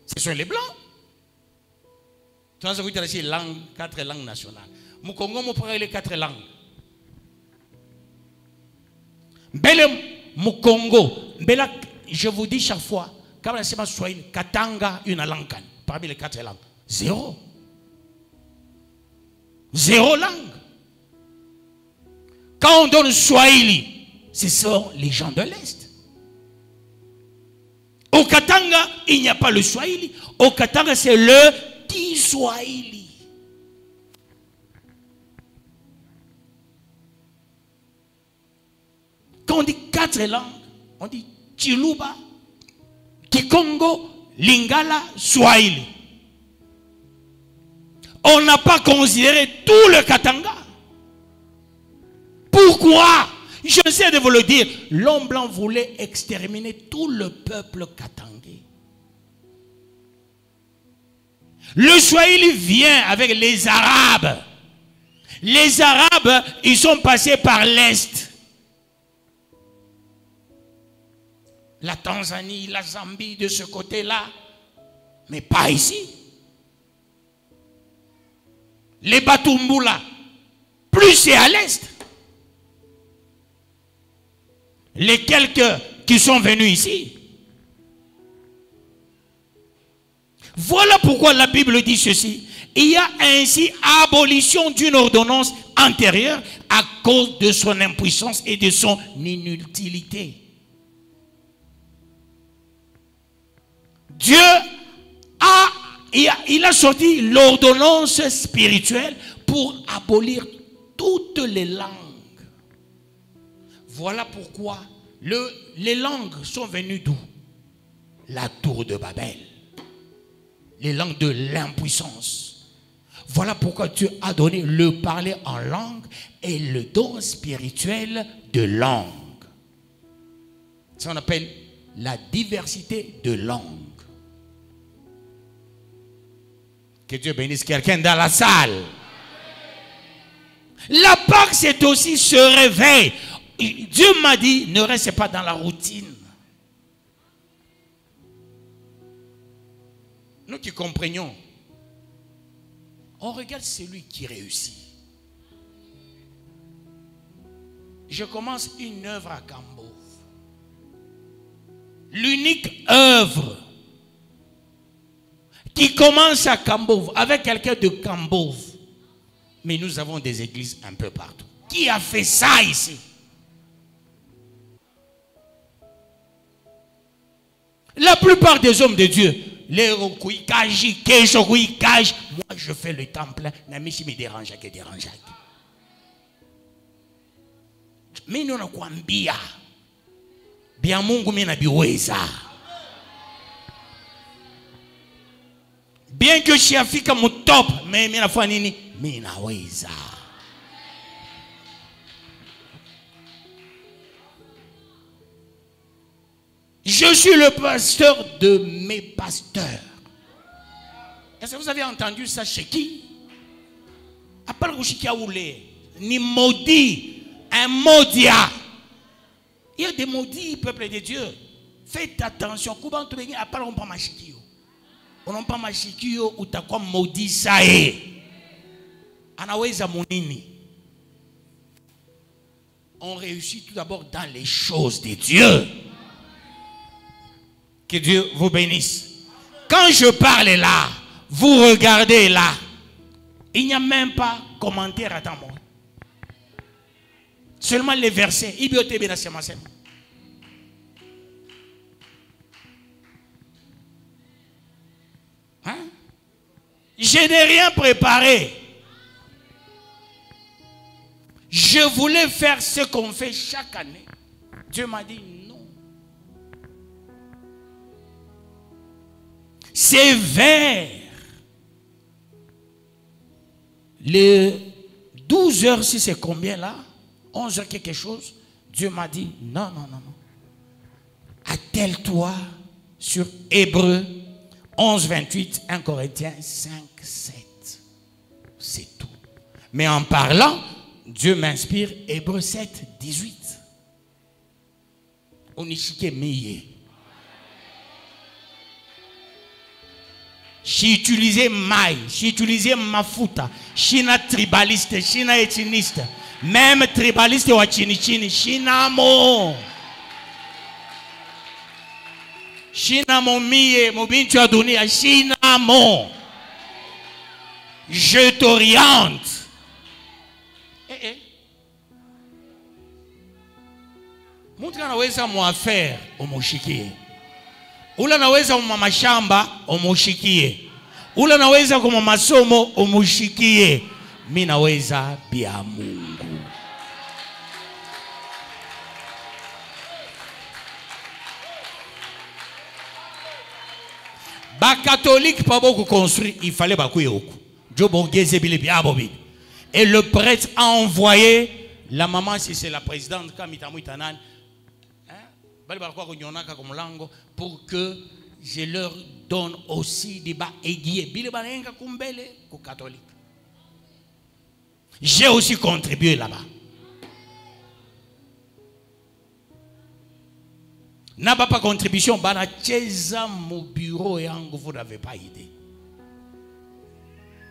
Ce sont les blancs. Tu as vu ces 4 langues nationales. Mon Congo m'a parlé les 4 langues. Mon Congo, je vous dis chaque fois, quand on a Swahili, Katanga, une langue. Parmi les 4 langues. 0. 0 langue. Quand on donne Swahili, ce sont les gens de l'Est. Au Katanga, il n'y a pas le Swahili. Au Katanga, c'est le Kiswahili. Quand on dit 4 langues, on dit Chiluba, Kikongo, Lingala, Swahili. On n'a pas considéré tout le Katanga. Pourquoi? Je sais de vous le dire, l'homme blanc voulait exterminer tout le peuple katangé. Le Swahili vient avec les Arabes. Les Arabes, ils sont passés par l'Est. La Tanzanie, la Zambie, de ce côté-là. Mais pas ici. Les Batumbula, plus c'est à l'Est. Les quelques qui sont venus ici. Voilà pourquoi la Bible dit ceci. Il y a ainsi abolition d'une ordonnance antérieure à cause de son impuissance et de son inutilité. Dieu il a sorti l'ordonnance spirituelle pour abolir toutes les langues. Voilà pourquoi les langues sont venues d'où? La tour de Babel. Les langues de l'impuissance. Voilà pourquoi Dieu a donné le parler en langue et le don spirituel de langue. Ça on appelle la diversité de langues. Que Dieu bénisse quelqu'un dans la salle. La Pâque, c'est aussi ce réveil. Dieu m'a dit, ne restez pas dans la routine. Nous qui comprenions, on regarde celui qui réussit. Je commence une œuvre à Cambove. L'unique œuvre qui commence à Cambove avec quelqu'un de Cambove. Mais nous avons des églises un peu partout. Qui a fait ça ici? La plupart des hommes de Dieu, les Rokuikaji, Keshokuikaji, moi je fais le temple, Namishi me dérange, que dérange. Mais nous n'avons pas mbia. Bien Mungu mina biweza. Bien que je suis mon top, mais mina fanini, mina weza. Je suis le pasteur de mes pasteurs. Est-ce que vous avez entendu ça chez qui? À part Rouchikia Oulé, ni maudit, un maudia. Il y a des maudits, peuple de Dieu. Faites attention. À part on pas machikio. On n'a pas machikio ou t'as comme maudit ça est. Anaweza monini. On réussit tout d'abord dans les choses de Dieu. Que Dieu vous bénisse. Quand je parle là, vous regardez là. Il n'y a même pas commentaire à moi. Seulement les versets. Hein? Je n'ai rien préparé. Je voulais faire ce qu'on fait chaque année. Dieu m'a dit non. C'est vers les 12 heures, si c'est combien là? 11 heures quelque chose. Dieu m'a dit non, non, non, non. Attelle-toi sur Hébreux 11, 28, 1 Corinthiens 5, 7. C'est tout. Mais en parlant, Dieu m'inspire Hébreux 7, 18. Onishike miye. J'ai utilisé maï, j'ai utilisé mafuta, china tribaliste, china ethniste, même tribaliste wa chini chini, china mo. China mo miye, mo bintu adoni a china mo. Je t'oriente. Mtu anaweza muafere umushikie. Ula naweza mumashamba umushikie. Ula naweza kuma masomo umushikie. Mimi naweza bia Mungu. Ba catholique pas beaucoup construit, il fallait bakuye oku. Et le prêtre a envoyé La maman, si c'est la présidente, pour que je leur donne aussi des bas aiguillés. Catholique. J'ai aussi contribué là-bas. N'a pas contribution, mon bureau et vous n'avez pas idée.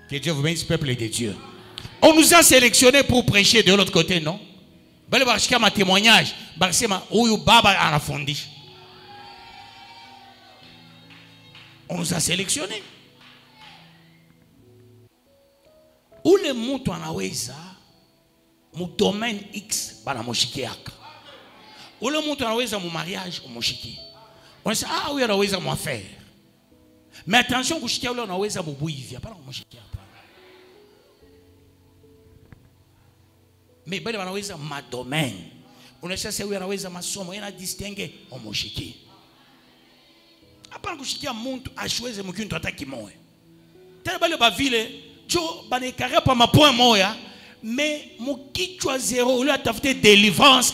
Que Dieu vous bénisse, peuple de Dieu. On nous a sélectionnés pour prêcher de l'autre côté, non? Ma témoignage, on nous a sélectionnés. Où le monde anaweza, mon domaine X, bana moshikiaka. Où le monde anaweza mon mariage, moshiki. On sait, ah oui, anaweza mon affaire. Mais attention, kushikia ule anaweza mubuivia, pas moshikia. Mais bale wanaweza ma domaine. Unashasa huyu anaweza masomo, yana distingue omoshiki. Hapana kushikia mtu ashweze mkintu hata kimoya. Tena bale ba vile jo banekarea pa mapoint moya, mais mukichwa zero ule atafute délivrance.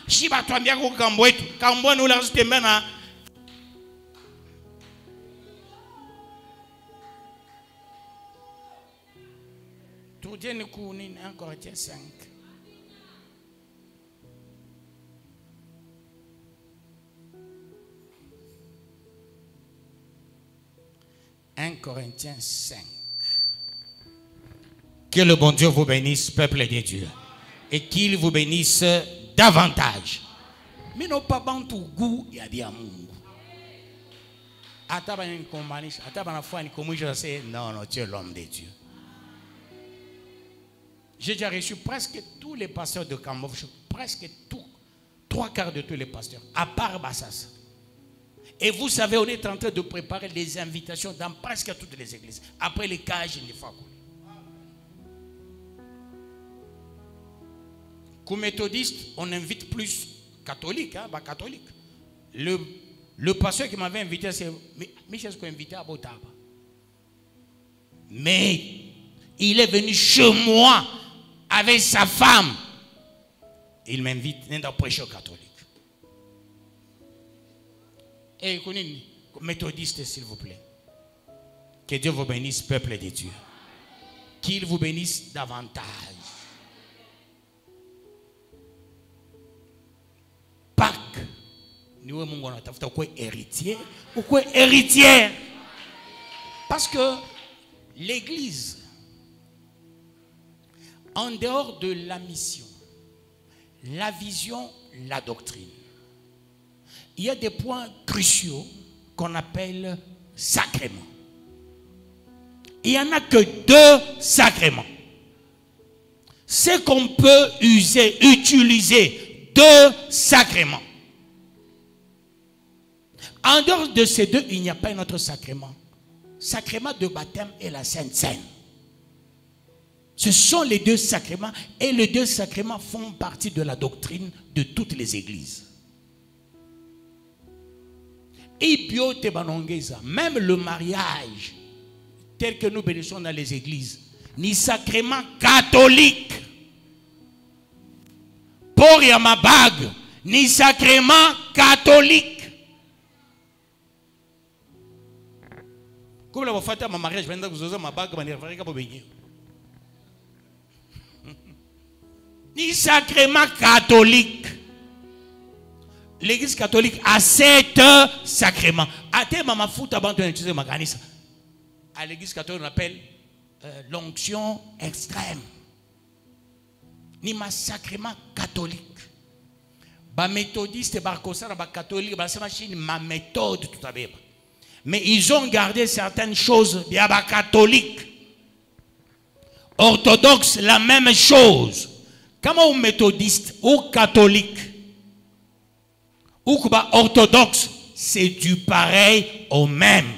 Shiba tuambia kwa kambo wetu. Kambo ni ule azitembea na Tourdienne Kounine, 1 Corinthiens 5. 1 Corinthiens 5. Que le bon Dieu vous bénisse, peuple de Dieu. Et qu'il vous bénisse davantage. Mais non pas bantu goût et à bien mungu. Non, tu es l'homme de Dieu. J'ai déjà reçu presque tous les pasteurs de Cambodge, presque tous, 3/4 de tous les pasteurs, à part Bassas. Et vous savez, on est en train de préparer les invitations dans presque toutes les églises. Après les cages, il faut. Comme méthodiste, on invite plus catholiques, catholiques. Le pasteur qui m'avait invité, c'est Michel qui m'a invité à Botaba. Mais il est venu chez moi avec sa femme. Il m'invite à prêcher aux catholiques. Et méthodiste, s'il vous plaît. Que Dieu vous bénisse, peuple de Dieu. Qu'il vous bénisse davantage. Pâques. Nous sommes héritiers ou quoi héritière. Parce que l'église, en dehors de la mission, la vision, la doctrine, il y a des points cruciaux qu'on appelle sacrements. Il n'y en a que 2 sacrements. C'est qu'on peut utiliser 2 sacrements. En dehors de ces 2, il n'y a pas un autre sacrement. Sacrement de baptême et la Sainte Seine. Ce sont les 2 sacrements et les 2 sacrements font partie de la doctrine de toutes les églises. Et même le mariage tel que nous bénissons dans les églises, ni sacrement catholique. Pour Yamabag, ni sacrement catholique. Comme la fête à mon mariage, je vais vous ma bague, ni sacrement catholique. L'église catholique a 7 sacrements. À l'église catholique, on appelle l'onction extrême. Ni ma sacrement catholique. Ba méthodiste, ba kosa, ba catholique, ba machine ma méthode tout à l'heure. Mais ils ont gardé certaines choses bien ba catholique. Orthodoxe, la même chose. Comment un méthodiste ou catholique ou orthodoxe, c'est du pareil au même.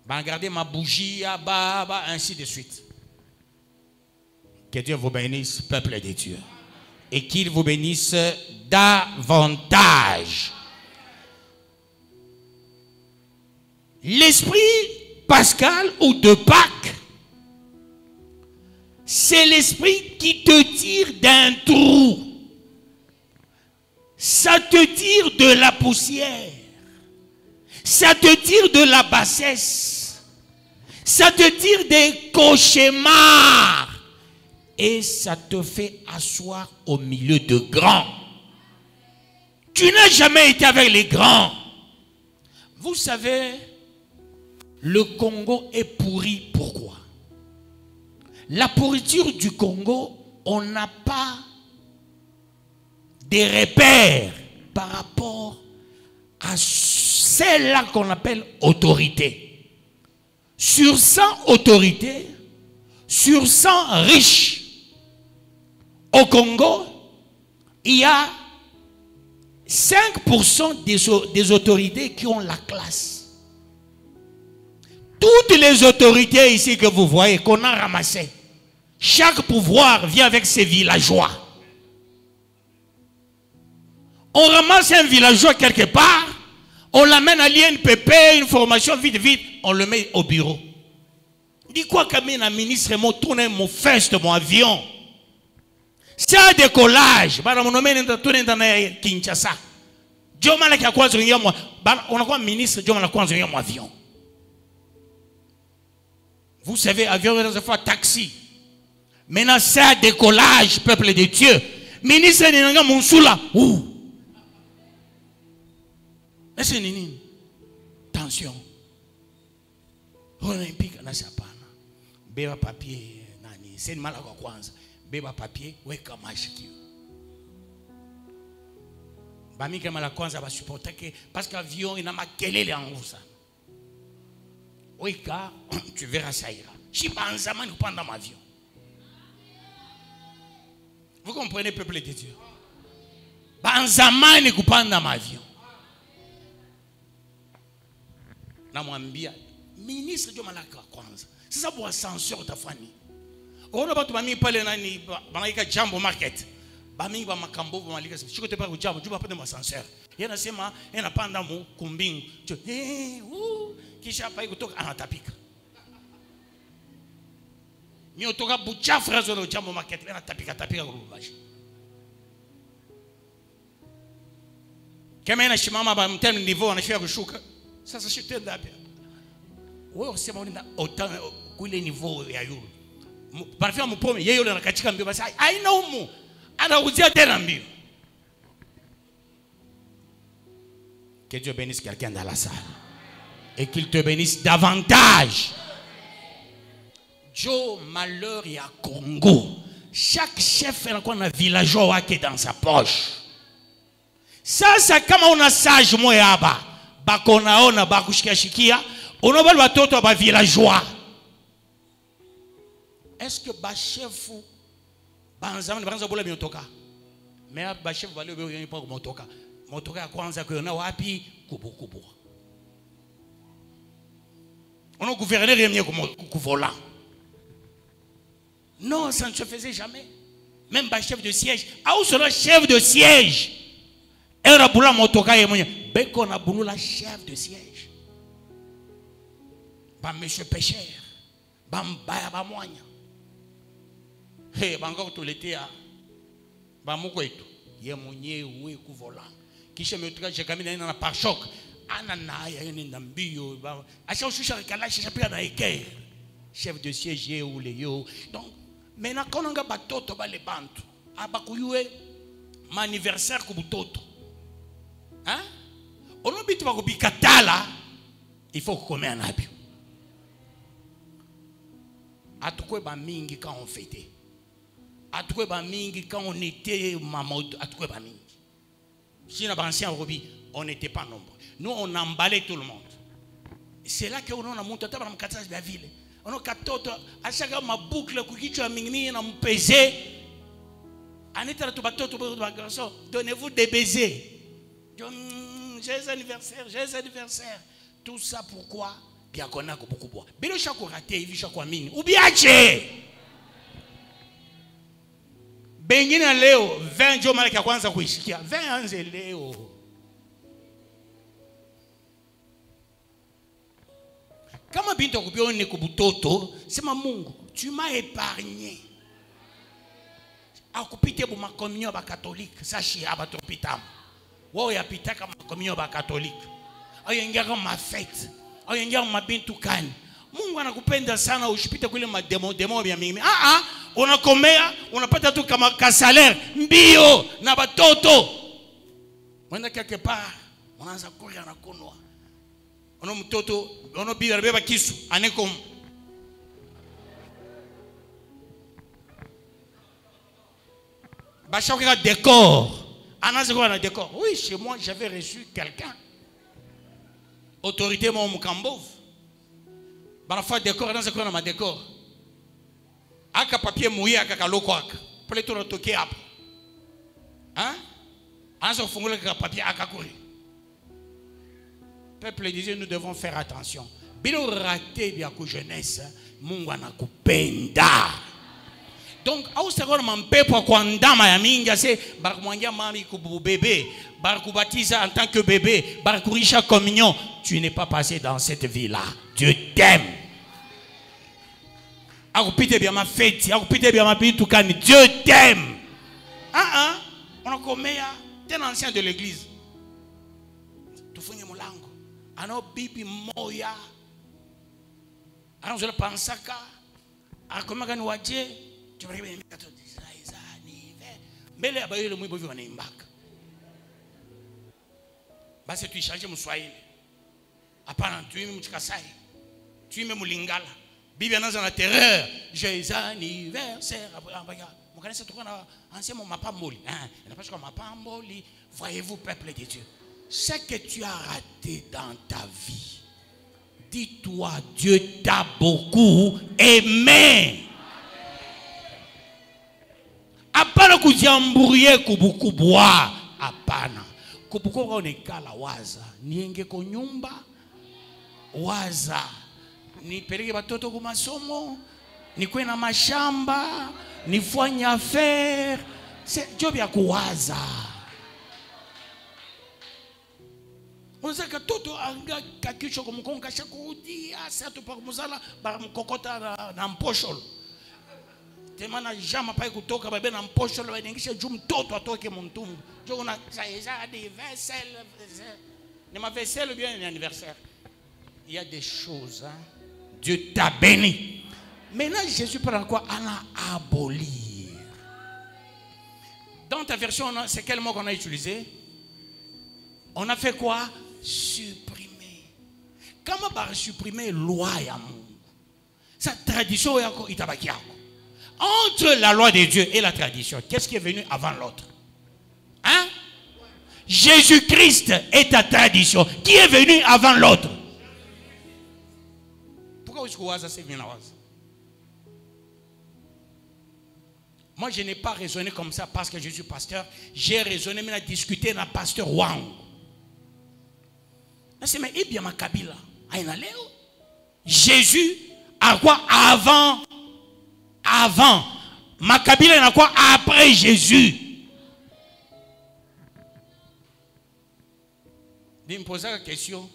Regardez ma bougie, ainsi de suite. Que Dieu vous bénisse, peuple de Dieu. Et qu'il vous bénisse davantage. L'esprit pascal ou de Pâques, c'est l'esprit qui te tire d'un trou. Ça te tire de la poussière. Ça te tire de la bassesse. Ça te tire des cauchemars. Et ça te fait asseoir au milieu de grands. Tu n'as jamais été avec les grands. Vous savez, le Congo est pourri. Pourquoi? La pourriture du Congo, on n'a pas des repères par rapport à celle-là qu'on appelle autorité. Sur 100 autorités, sur 100 riches, au Congo, il y a 5% des autorités qui ont la classe. Toutes les autorités ici que vous voyez, qu'on a ramassées, chaque pouvoir vient avec ses villageois. On ramasse un villageois quelque part, on l'amène à l'INPP, une formation vite, vite, on le met au bureau. Dis quoi qu'amène un ministre, mon tourne mon fest, mon avion. C'est un décollage. On a quoi ministre, on a quoi avion. Vous savez, avion, c'est fois taxi. Maintenant, c'est un décollage, peuple de Dieu. Ministre, il Monsula. Ouh. C'est nini. Tension. Olympique, na sapana. Beba papier, nani. C'est une malade kwanza. Beba papier, weka mashiki. Bami kama la kwanza ba supporter que parce qu'avion ina makelele en haut ça. Weka, tu verras ça ira. Si banzama ni prendre dans avion. Vous comprenez, peuple de Dieu? Banzama ni prendre dans avion. Namwambia ministre de malaka kwanza. C'est ça pour ascenseur tafani. Ona batu bami pale nani banaika jambo market. Bami ba makambo ba malika. Chiko te pa jambo, juba pande ascenseur. Yeye anasema yeye anapanda mu kumbingu. Kisha hapa kutoka anatapika. Mimi utoka buchafu razo na jambo market, yeye anatapika tapika kwa rubashi. Kama inashimama ba mtani niveau anashia kushuka. Sasa shitenda hapa. Wewe usema unaenda autant kule niveau ya yule. Parfait mpome yeye yule anakatika mbio basi haina umu. Anauzia tena mbio. Que Dieu bénisse quelqu'un dans la salle. Et qu'il te bénisse davantage. Joe malheur ya Congo. Chaque chef a un villageois qui est dans sa poche. Ça c'est comme on a sage moyaba. Bakonaona bakushika shikia. Onobal watoto ba villageois. Est-ce que ba chef banzama banza bola biotoka? Mais ba chef va le bien pas motoka. Motoka ya kwanza ko na wapi kubukubu. On a gouverné rien comme volant. Non, ça ne se faisait jamais. Même ba chef de siège, ah où sera chef de siège? Era bula motoka yemonya. Beko na bulula chef de siège. Ba monsieur pêcheur. Ba mbaya ba mwanya. Hey, bango to l'été a. Ba mukwetu. Ye mwenye uwe ku volant. Kisha metuka jekamina na pare-choc. Ana na ya nenda mbio ba. Acha ushusha kala shisha pia na eke. Chef de siège ye ou le yo. Donc maintenant quand on a batoto ba le bantu. Abakuyue ma anniversaire ku butoto. Hein? On a bitu bako bikatala. Il faut qu'on ait un abio. Atukwe ba mingi quand on fêtait. Atukwe ba mingi quand on était mamoto. Atukwe ba mingi. Si on a ancien Robi, on n'était pas nombreux. Nous, on emballait tout le monde. C'est là qu'on a monté dans la ville. On a katoto, à chaque fois, ma boucle, kukicho a mingni, na mpese. Anita to batoto garçon, donnez-vous des baisers. J'ai anniversaire. Tout ça pourquoi? Bien qu'on a beaucoup boire. Bilo chaque raté, il chaque mini. Ou bien Bengine leo 20 jo mara ya kwanza kuishikia 20 anze leo. Kama binto kubione kubutoto, sema Mungu, tu m'as épargné. akupite bu ma communion ba catholique sachi abatopita wo ya pitaka ma communion ba catholique ayengia ma fête ayengia ma bintu kani Mungu anakupenda sana usipite kule mademo ya mimi unakomea unapata tu kama kasalaire mbio na batoto mwenda quelque part unaanza kuria na kunwa ono mtoto ono bila beba kisu aneko Bachaka décor. Anaze quoi un décor? Oui, chez moi, j'avais reçu quelqu'un. Autorité mon Mukambov. Parfois décor, anaze quoi un décor? Aka papier mouillé aka kaloko aka. Plutôt le toqué ap. Hein? Anaze fongole aka papier aka kouri. Peuple disait nous devons faire attention. Bilo raté bien que jeunesse, Mungu anakupenda. Donc, au seconde m'empêche pour qu'on dama ya minga c'est barkumwangia mami kubu bébé, barkubatiza en tant que bébé, barkurisha communion. Tu n'es pas passé dans cette vie-là. Dieu t'aime. Akupite bien ma fête, akupite bien ma bintukani. Dieu t'aime. On a commis t'es un ancien de l'église. Tu fais mon langue. Ano bibi moya. Ano je le pense que. A comment gagner wadje? Tu vas regarder les anniversaires. Mais les abayeux le moins beau vivant n'est pas. Parce que tu changes mon swahili. Apparemment tu es mon chikasai. Tu es mon lingala. Bibi a dans la terreur. Joyeux anniversaire. Vous connaissez tout ça ancien mon mapa moli. Il n'a pas comme mapa moli. Voyez-vous peuple de Dieu. Ce que tu as raté dans ta vie. Dis-toi Dieu t'a beaucoup aimé. Apana kujiamburie kubukubwa apana kubukubwa onekala waza nienge ko nyumba waza nipeleke batoto ku masomo nikwe na mashamba nifanye affaire c'est job ya kuwaza unataka toto anga kakicho kumkonga shakudia sasa pa kumzala ba mkokota na mposholo temana jama pa kutoka babe na mposho la baingisha juu mtoto atoke mtumbu jo una ça des vaisselle ne ma vaisselle bien un anniversaire il y a des choses hein? Dieu t'a béni maintenant Jésus prend quoi à abolir dans ta version c'est quel mot qu'on a utilisé on a fait quoi supprimer comment va supprimer loi ya Mungu sa tradition yako itabaki yako. Entre la loi de Dieu et la tradition, qu'est-ce qui est venu avant l'autre? Hein? Jésus-Christ est ta tradition. Qui est venu avant l'autre? Pourquoi est-ce que c'est bien? Moi, je n'ai pas raisonné comme ça parce que je suis pasteur. J'ai raisonné, mais discuté avec le pasteur Wang. C'est mais bien ma kabila. Jésus a quoi avant? Avant. Makabila il y a quoi après Jésus? Il me pose la question.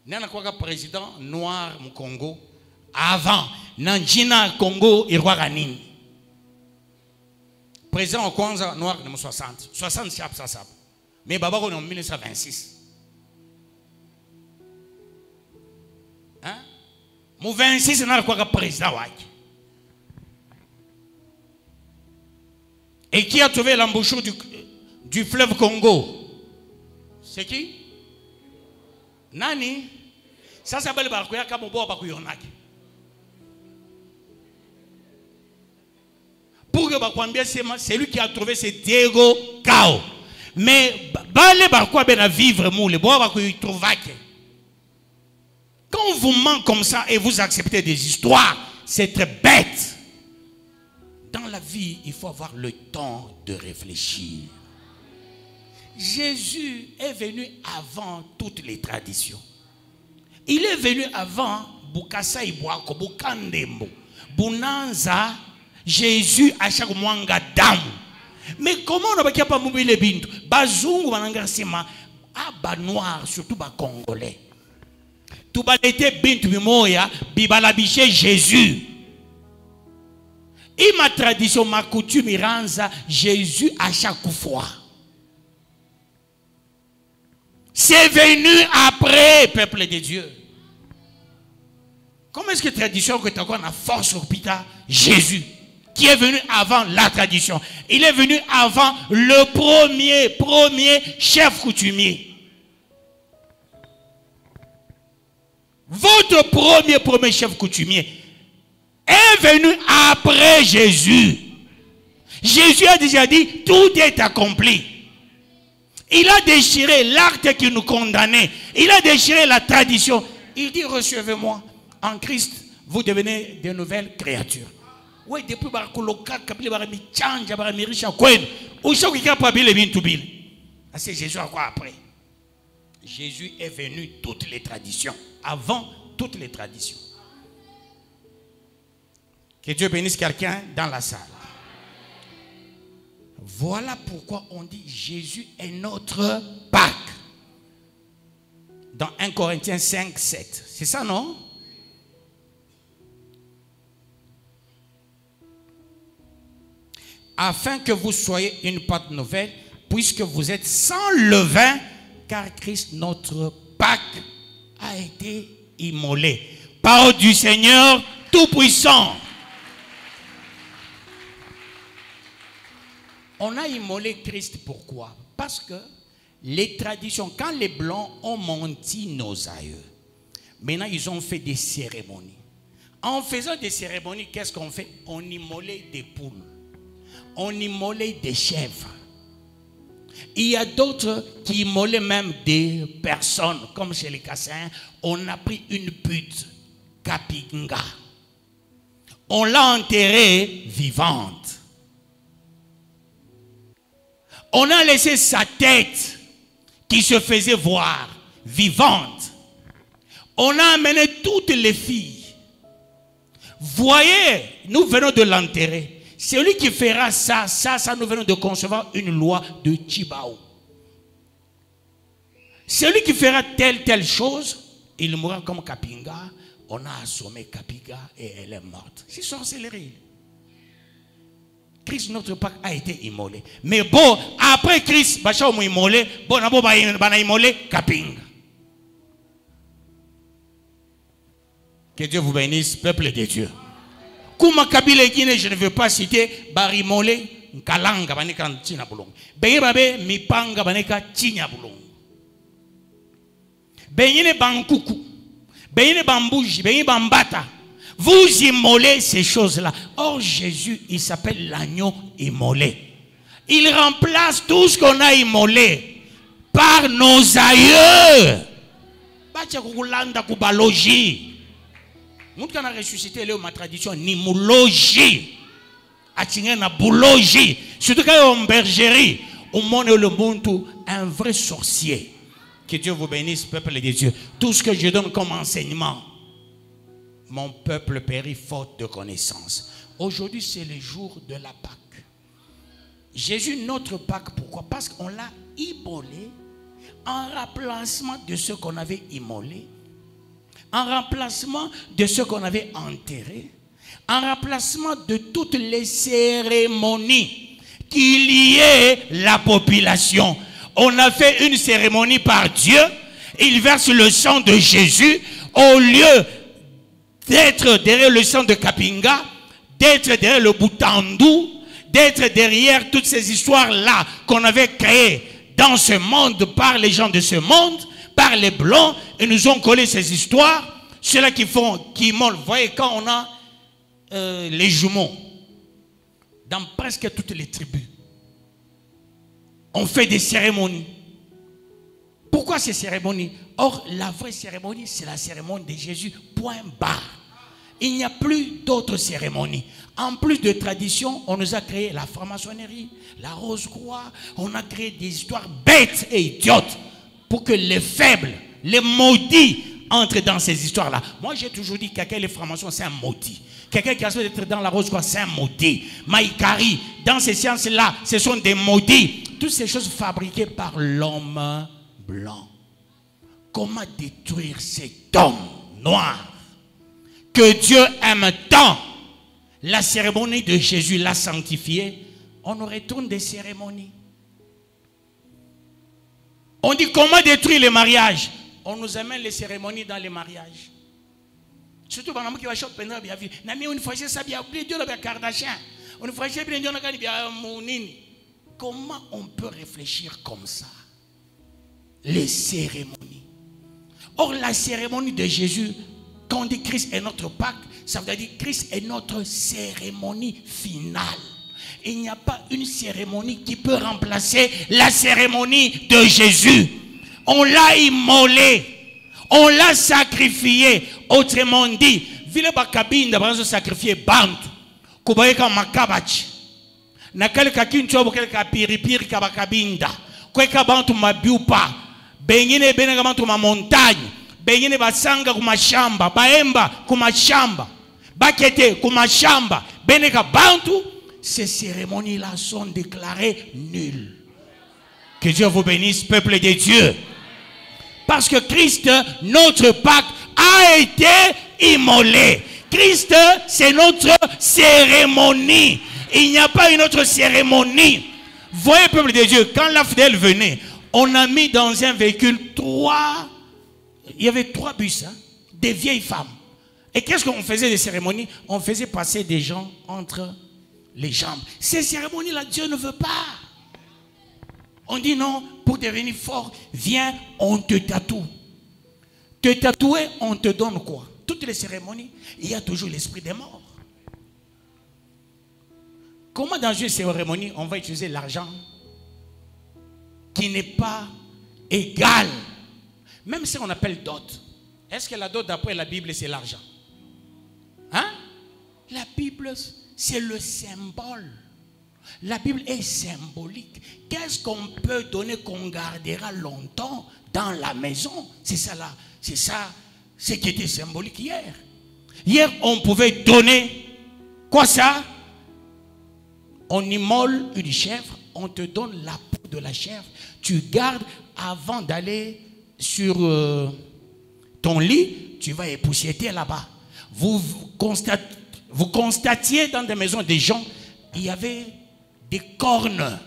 Il y a quoi président noir au Congo? Avant. Nanjina Congo et roi Ranin. Président au Kwanza noir de 60. 60 chap ça. Mais Baba on est en 1926. Hein? Mon 26 il y a quoi président waki. Et qui a trouvé l'embouchure du fleuve Congo? C'est qui? Nani? Ça s'appelle le Barkouya Kamobo Bakuyonaki. Pour que Bakwambia c'est lui qui a trouvé ce Diego Kao. Mais Bale Barkouya ben à vivre mou, le bois Bakuy Trouvake. Quand on vous ment comme ça et vous acceptez des histoires, c'est très bête. Dans la vie, il faut avoir le temps de réfléchir. Jésus est venu avant toutes les traditions. Il est venu avant Bukasa Ibuako, Bukandembo, Bunanza, Jésus à chaque mwanga damu. Mais comment on n'a pas mouillé les bintu? Bazungu manangasima, aba noir, surtout ba congolais. Tout ba l'été bintu bimoya, bibalabiché Jésus. Et ma tradition, ma coutume, il rend ça Jésus à chaque fois. C'est venu après, peuple de Dieu. Comment est-ce que tradition que tu as encore la force au pita? Jésus, qui est venu avant la tradition. Il est venu avant le premier chef coutumier. Votre premier chef coutumier est venu après Jésus. Jésus a déjà dit, tout est accompli. Il a déchiré l'acte qui nous condamnait. Il a déchiré la tradition. Il dit, recevez-moi. En Christ, vous devenez de nouvelles créatures. Oui, depuis c'est Jésus encore après. Jésus est venu toutes les traditions. Avant toutes les traditions. Que Dieu bénisse quelqu'un dans la salle. Voilà pourquoi on dit Jésus est notre Pâques. Dans 1 Corinthiens 5, 7. C'est ça, non? Afin que vous soyez une Pâque nouvelle, puisque vous êtes sans levain, car Christ, notre Pâques, a été immolé. Parole du Seigneur Tout-Puissant. On a immolé Christ, pourquoi? Parce que les traditions, quand les Blancs ont menti nos aïeux, maintenant ils ont fait des cérémonies. En faisant des cérémonies, qu'est-ce qu'on fait? On immolait des poules. On immolait des chèvres. Il y a d'autres qui immolaient même des personnes, comme chez les Cassins. On a pris une pute, Kapinga. On l'a enterrée vivante. On a laissé sa tête qui se faisait voir, vivante. On a amené toutes les filles. Voyez, nous venons de l'enterrer. Celui qui fera ça, nous venons de concevoir une loi de Chibao. Celui qui fera telle chose, il mourra comme Kapinga. On a assommé Kapinga et elle est morte. C'est sorcellerie. Christ, notre Pâques, a été immolé. Mais bon, après Christ, Bacha m'a immolé, bon, on a immolé Kapinga. Que Dieu vous bénisse, peuple de Dieu. Kuma Kabila Guinée, je ne veux pas citer, Barimole, Kalanga, Baneka, Tina Boulong. Beyebabe, Mipanga, Baneka, Tina Boulong. Beyene Bankoukou, Beyene Bambouji, Beyene Bambata. Vous immolez ces choses-là. Or, Jésus, il s'appelle l'agneau immolé. Il remplace tout ce qu'on a immolé par nos aïeux. Bacha Kukulanda Kubalogi. Nous qui avons ressuscité ma tradition, ni moulogi, atingé na boulogi, surtout quand on bergerie, au monde le monde un vrai sorcier. Que Dieu vous bénisse, peuple de Dieu. Tout ce que je donne comme enseignement, mon peuple périt faute de connaissance. Aujourd'hui, c'est le jour de la Pâque. Jésus, notre Pâque, pourquoi? Parce qu'on l'a immolé en remplacement de ce qu'on avait immolé. En remplacement de ce qu'on avait enterré, en remplacement de toutes les cérémonies qui liaient la population. On a fait une cérémonie par Dieu, il verse le sang de Jésus, au lieu d'être derrière le sang de Kapinga, d'être derrière le Boutandou, d'être derrière toutes ces histoires-là qu'on avait créées dans ce monde par les gens de ce monde, par les Blancs, et nous ont collé ces histoires. Ceux-là qui montent, vous voyez, quand on a les jumeaux, dans presque toutes les tribus, on fait des cérémonies. Pourquoi ces cérémonies? Or, la vraie cérémonie, c'est la cérémonie de Jésus, point barre. Il n'y a plus d'autres cérémonies. En plus de tradition, on nous a créé la franc-maçonnerie, la rose-croix, on a créé des histoires bêtes et idiotes pour que les faibles, les maudits entrent dans ces histoires-là. Moi, j'ai toujours dit que quelqu'un les francs-maçons, c'est un maudit. Quelqu'un qui a souhaité être dans la rose-croix, c'est un maudit. Maïkari, dans ces sciences-là, ce sont des maudits. Toutes ces choses fabriquées par l'homme blanc. Comment détruire cet homme noir que Dieu aime tant? La cérémonie de Jésus l'a sanctifié. On nous retourne des cérémonies. On dit comment détruire les mariages. On nous amène les cérémonies dans les mariages. Surtout pendant que je bien vu. Une fois ça bien Dieu la Kardashian. Une fois bien Dieu la bien Mounini. Comment on peut réfléchir comme ça? Les cérémonies. Or la cérémonie de Jésus, quand on dit Christ est notre Pâque, ça veut dire Christ est notre cérémonie finale. Il n'y a pas une cérémonie qui peut remplacer la cérémonie de Jésus. On l'a immolé, on l'a sacrifié. Autrement dit, vile bakabinda banzo sacrifier bantu, kubaeka makabachi. Nakale kakincho bokele kapiripiri kabakabinda. Kweka bantu mabiupa, bengine benega bantu ma montagne, bengine basanga kumashamba, baemba kumashamba, bakete kumashamba, benega bantu. Ces cérémonies-là sont déclarées nulles. Que Dieu vous bénisse, peuple de Dieu. Parce que Christ, notre Pâque, a été immolé. Christ, c'est notre cérémonie. Il n'y a pas une autre cérémonie. Voyez, peuple de Dieu, quand la fidèle venait, on a mis dans un véhicule il y avait 3 bus, hein, des vieilles femmes. Et qu'est-ce qu'on faisait des cérémonies? On faisait passer des gens entre les jambes. Ces cérémonies-là, Dieu ne veut pas. On dit non, pour devenir fort, viens, on te tatoue. Te tatouer, on te donne quoi? Toutes les cérémonies, il y a toujours l'esprit des morts. Comment dans une cérémonie, on va utiliser l'argent qui n'est pas égal? Même si on appelle dot. Est-ce que la dot d'après la Bible, c'est l'argent? Hein? La Bible, c'est le symbole. La Bible est symbolique. Qu'est-ce qu'on peut donner qu'on gardera longtemps dans la maison? C'est ça là. C'est ça, ce qui était symbolique hier. Hier, on pouvait donner quoi ça? On immole une chèvre, on te donne la peau de la chèvre. Tu gardes avant d'aller sur ton lit, tu vas époussiéter là-bas. Vous constatiez dans des maisons des gens, il y avait des cornes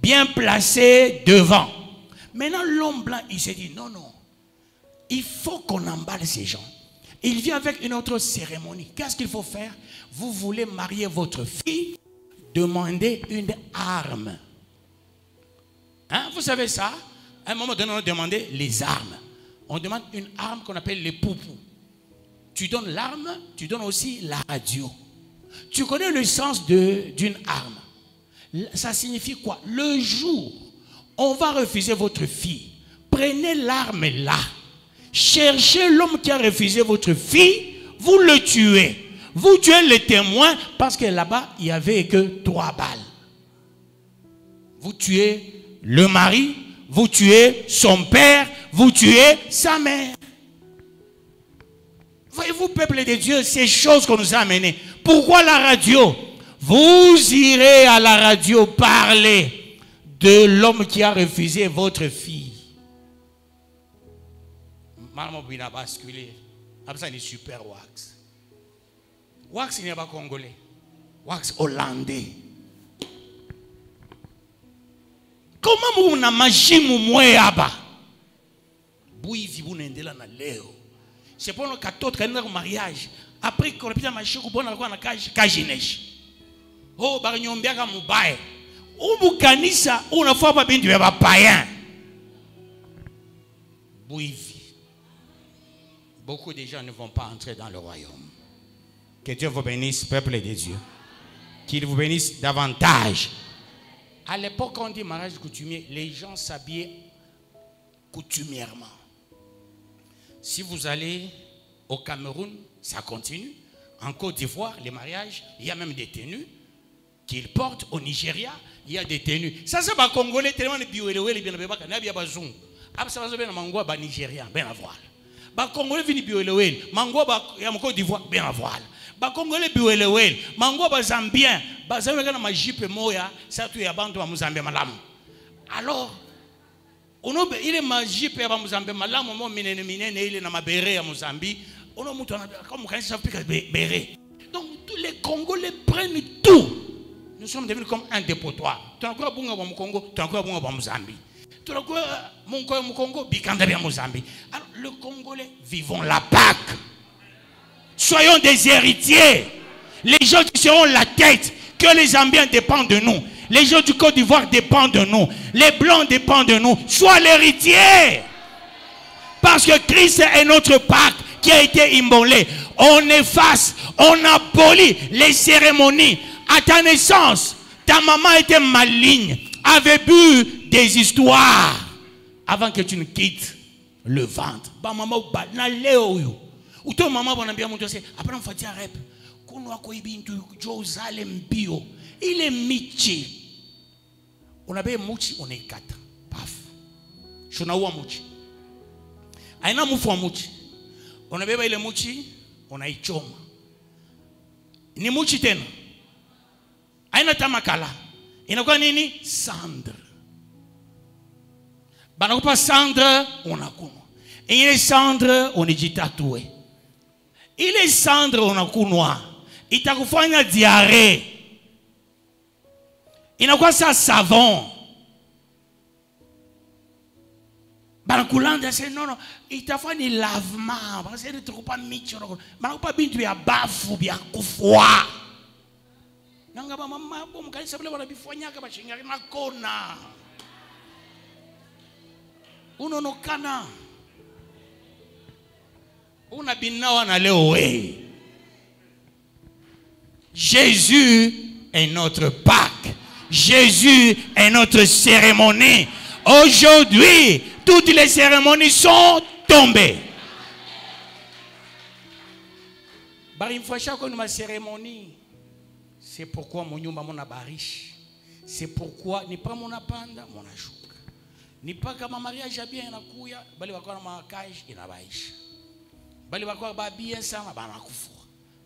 bien placées devant. Maintenant, l'homme blanc, il s'est dit, non, non, il faut qu'on emballe ces gens. Il vient avec une autre cérémonie. Qu'est-ce qu'il faut faire? Vous voulez marier votre fille, demandez une arme. Hein? Vous savez ça? À un moment donné, on demandait les armes. On demande une arme qu'on appelle les poupous. Tu donnes l'arme, tu donnes aussi la radio. Tu connais le sens d'une arme. Ça signifie quoi? Le jour où on va refuser votre fille, prenez l'arme là. Cherchez l'homme qui a refusé votre fille, vous le tuez. Vous tuez le témoin parce que là-bas, il n'y avait que 3 balles. Vous tuez le mari, vous tuez son père, vous tuez sa mère. Voyez-vous, peuple de Dieu, ces choses qu'on nous a amenées. Pourquoi la radio? Vous irez à la radio parler de l'homme qui a refusé votre fille. Maman a basculé. C'est super wax. Wax n'est pas congolais. Wax hollandais. Comment vous n'avez magie moumoyaba? Bouivi vous n'endez là na léo. C'est pour le 14 quand on a un mariage. Après qu'on a pu marcher au bon endroit na kajinesh. Oh barinyombia mubaye. Ou kanisa ou na fois pas bien du païen. Bouivi. Beaucoup de gens ne vont pas entrer dans le royaume. Que Dieu vous bénisse, peuple de Dieu. Qu'il vous bénisse davantage. À l'époque, quand on dit mariage coutumier, les gens s'habillaient coutumièrement. Si vous allez au Cameroun, ça continue. En Côte d'Ivoire, les mariages, il y a même des tenues qu'ils portent. Au Nigeria, il y a des tenues. Ça, c'est pas congolais, tellement de bioéléwé, bien bébé, il y a bazou. Après, ça va se faire mango ba Nigeria, bien à voir. Ba congolais vini bioéléwé, mango ba ya Côte d'Ivoire, bien à voir. Ba congolais bioéléwé, mango ba zambien, ba zambien kana ma jipe moya, ça tout ya bantu ba muzambia malamu. Alors, ono il est ma jipe ya ba muzambia malamu mo minene il est na mabere ya Mozambique. Ono mutu comme quand ça pique béré. Donc tous les Congolais prennent tout. Nous sommes devenus comme un dépotoir. Tu as encore bon au Congo, tu as encore bon au Mozambique. Tu as encore mon Congo, Bikanda bien Mozambique. Alors, le Congolais, vivons la Pâque. Soyons des héritiers. Les gens qui seront la tête, que les Zambiens dépendent de nous. Les gens du Côte d'Ivoire dépendent de nous. Les Blancs dépendent de nous. Sois l'héritier. Parce que Christ est notre Pâque qui a été immolé. On efface, on abolit les cérémonies. À ta naissance, ta maman était maligne, avait bu des histoires avant que tu ne quittes le ventre. Ba maman ba na leo yo. Ou ton maman bon bien mon Dieu c'est après on fait un rep. Kono ko ibintu Jerusalem bio. Il est michi. On avait muchi on est 4. Paf. Shona wa muchi. Aina mufu muchi. On avait ile muchi, on a ichoma. Ni muchi tena. Aina tamakala. Inakuwa nini? Cendre. Banakupa cendre, on a kuno. Il est cendre, on est dit tatoué. Il est cendre, on a kuno. Il t'a kufanya diarrhée. Inakuwa ça savon. Banakulanda c'est non non, il t'a fait un lavement. Parce que tu ne pas micho. Banakupa bintu ya bafu ya kufwa. Nanga ba mama bo mkanisa bale bana bifonyaka bashingari na kona. Unonokana. Una binawa na leo we. Jésus est notre Pâque. Jésus est notre cérémonie. Aujourd'hui, toutes les cérémonies sont tombées. Bari mfasha ko ma cérémonie. C'est pourquoi mon nyumba mona bariche. C'est pourquoi ni pas mon apanda mon ashuka. Ni pas kama mariage bien inakuya bali bakwa na makage inabaisha. Bali bakwa ba bien sana bana kufa.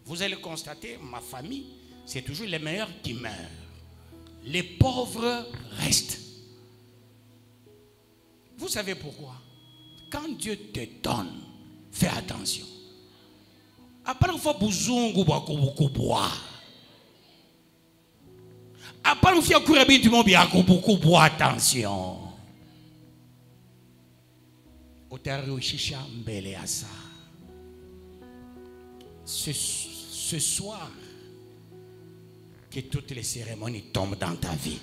Vous allez constater ma famille, c'est toujours les meilleurs qui meurent. Les pauvres restent. Vous savez pourquoi? Quand Dieu te donne, fais attention. Après il faut buzungu beaucoup boire. Après, il faut beaucoup de attention. Ce soir, que toutes les cérémonies tombent dans ta vie.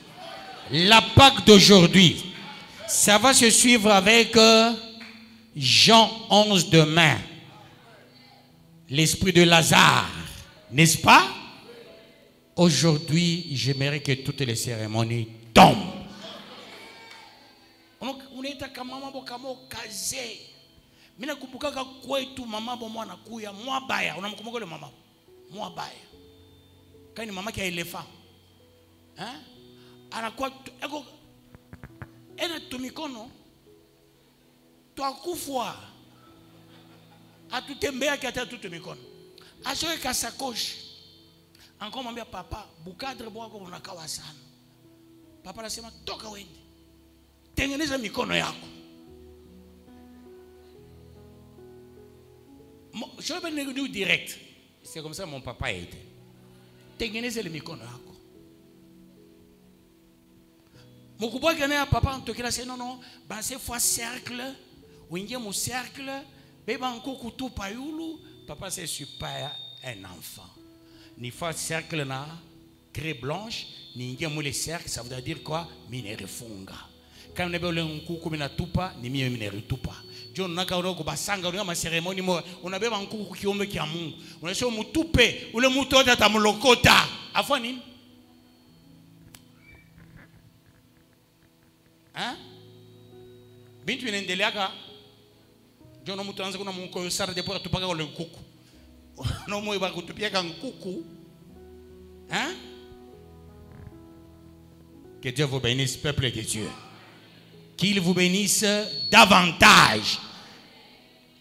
La Pâque d'aujourd'hui, ça va se suivre avec Jean 11 demain. L'esprit de Lazare, n'est-ce pas? Aujourd'hui, j'aimerais que toutes les cérémonies tombent. On est à Kamamabo Kamo Kazé. Mina kumbuka kwetu mama bo mwana kuya mwabaya. Unamkumbuka le mama? Mwabaya. Kani mama qui a éléphant. Hein? Anakuwa eko ena tumikono. Twakufwa. Atutembea kata tutumikono. Ashoke kasakoshi. Encore mwambia papa, bukadre bwako unakawa sana. Papa anasema toka wende. Tengeneza mikono yako. Je vais venir direct. C'est comme ça mon papa était. Tengeneza le mikono yako. Mukubwa kana papa antokela c'est non non, ba c'est fois cercle, wingie mon cercle, beba nkoku tu payulu, papa c'est super un enfant. Ni fois cercle na craie blanche, ni ngie le cercle, ça veut dire quoi? Minere funga. Quand on a un coucou mina tupa, ni mieux minere tupa. John naka uroko basanga uringa ma cérémonie mo, on a beba un coucou qui ombe qui a Mungu. On a sio mutupe, ule mutu oda tamulokota. Afwa nini? Hein? Bintu inaendeleaka. John no mutu anza kuna mungu yosara de pour tupaka ule kuku. Non, moi, il va un coucou. Hein? Que Dieu vous bénisse, peuple de Dieu. Qu'il vous bénisse davantage.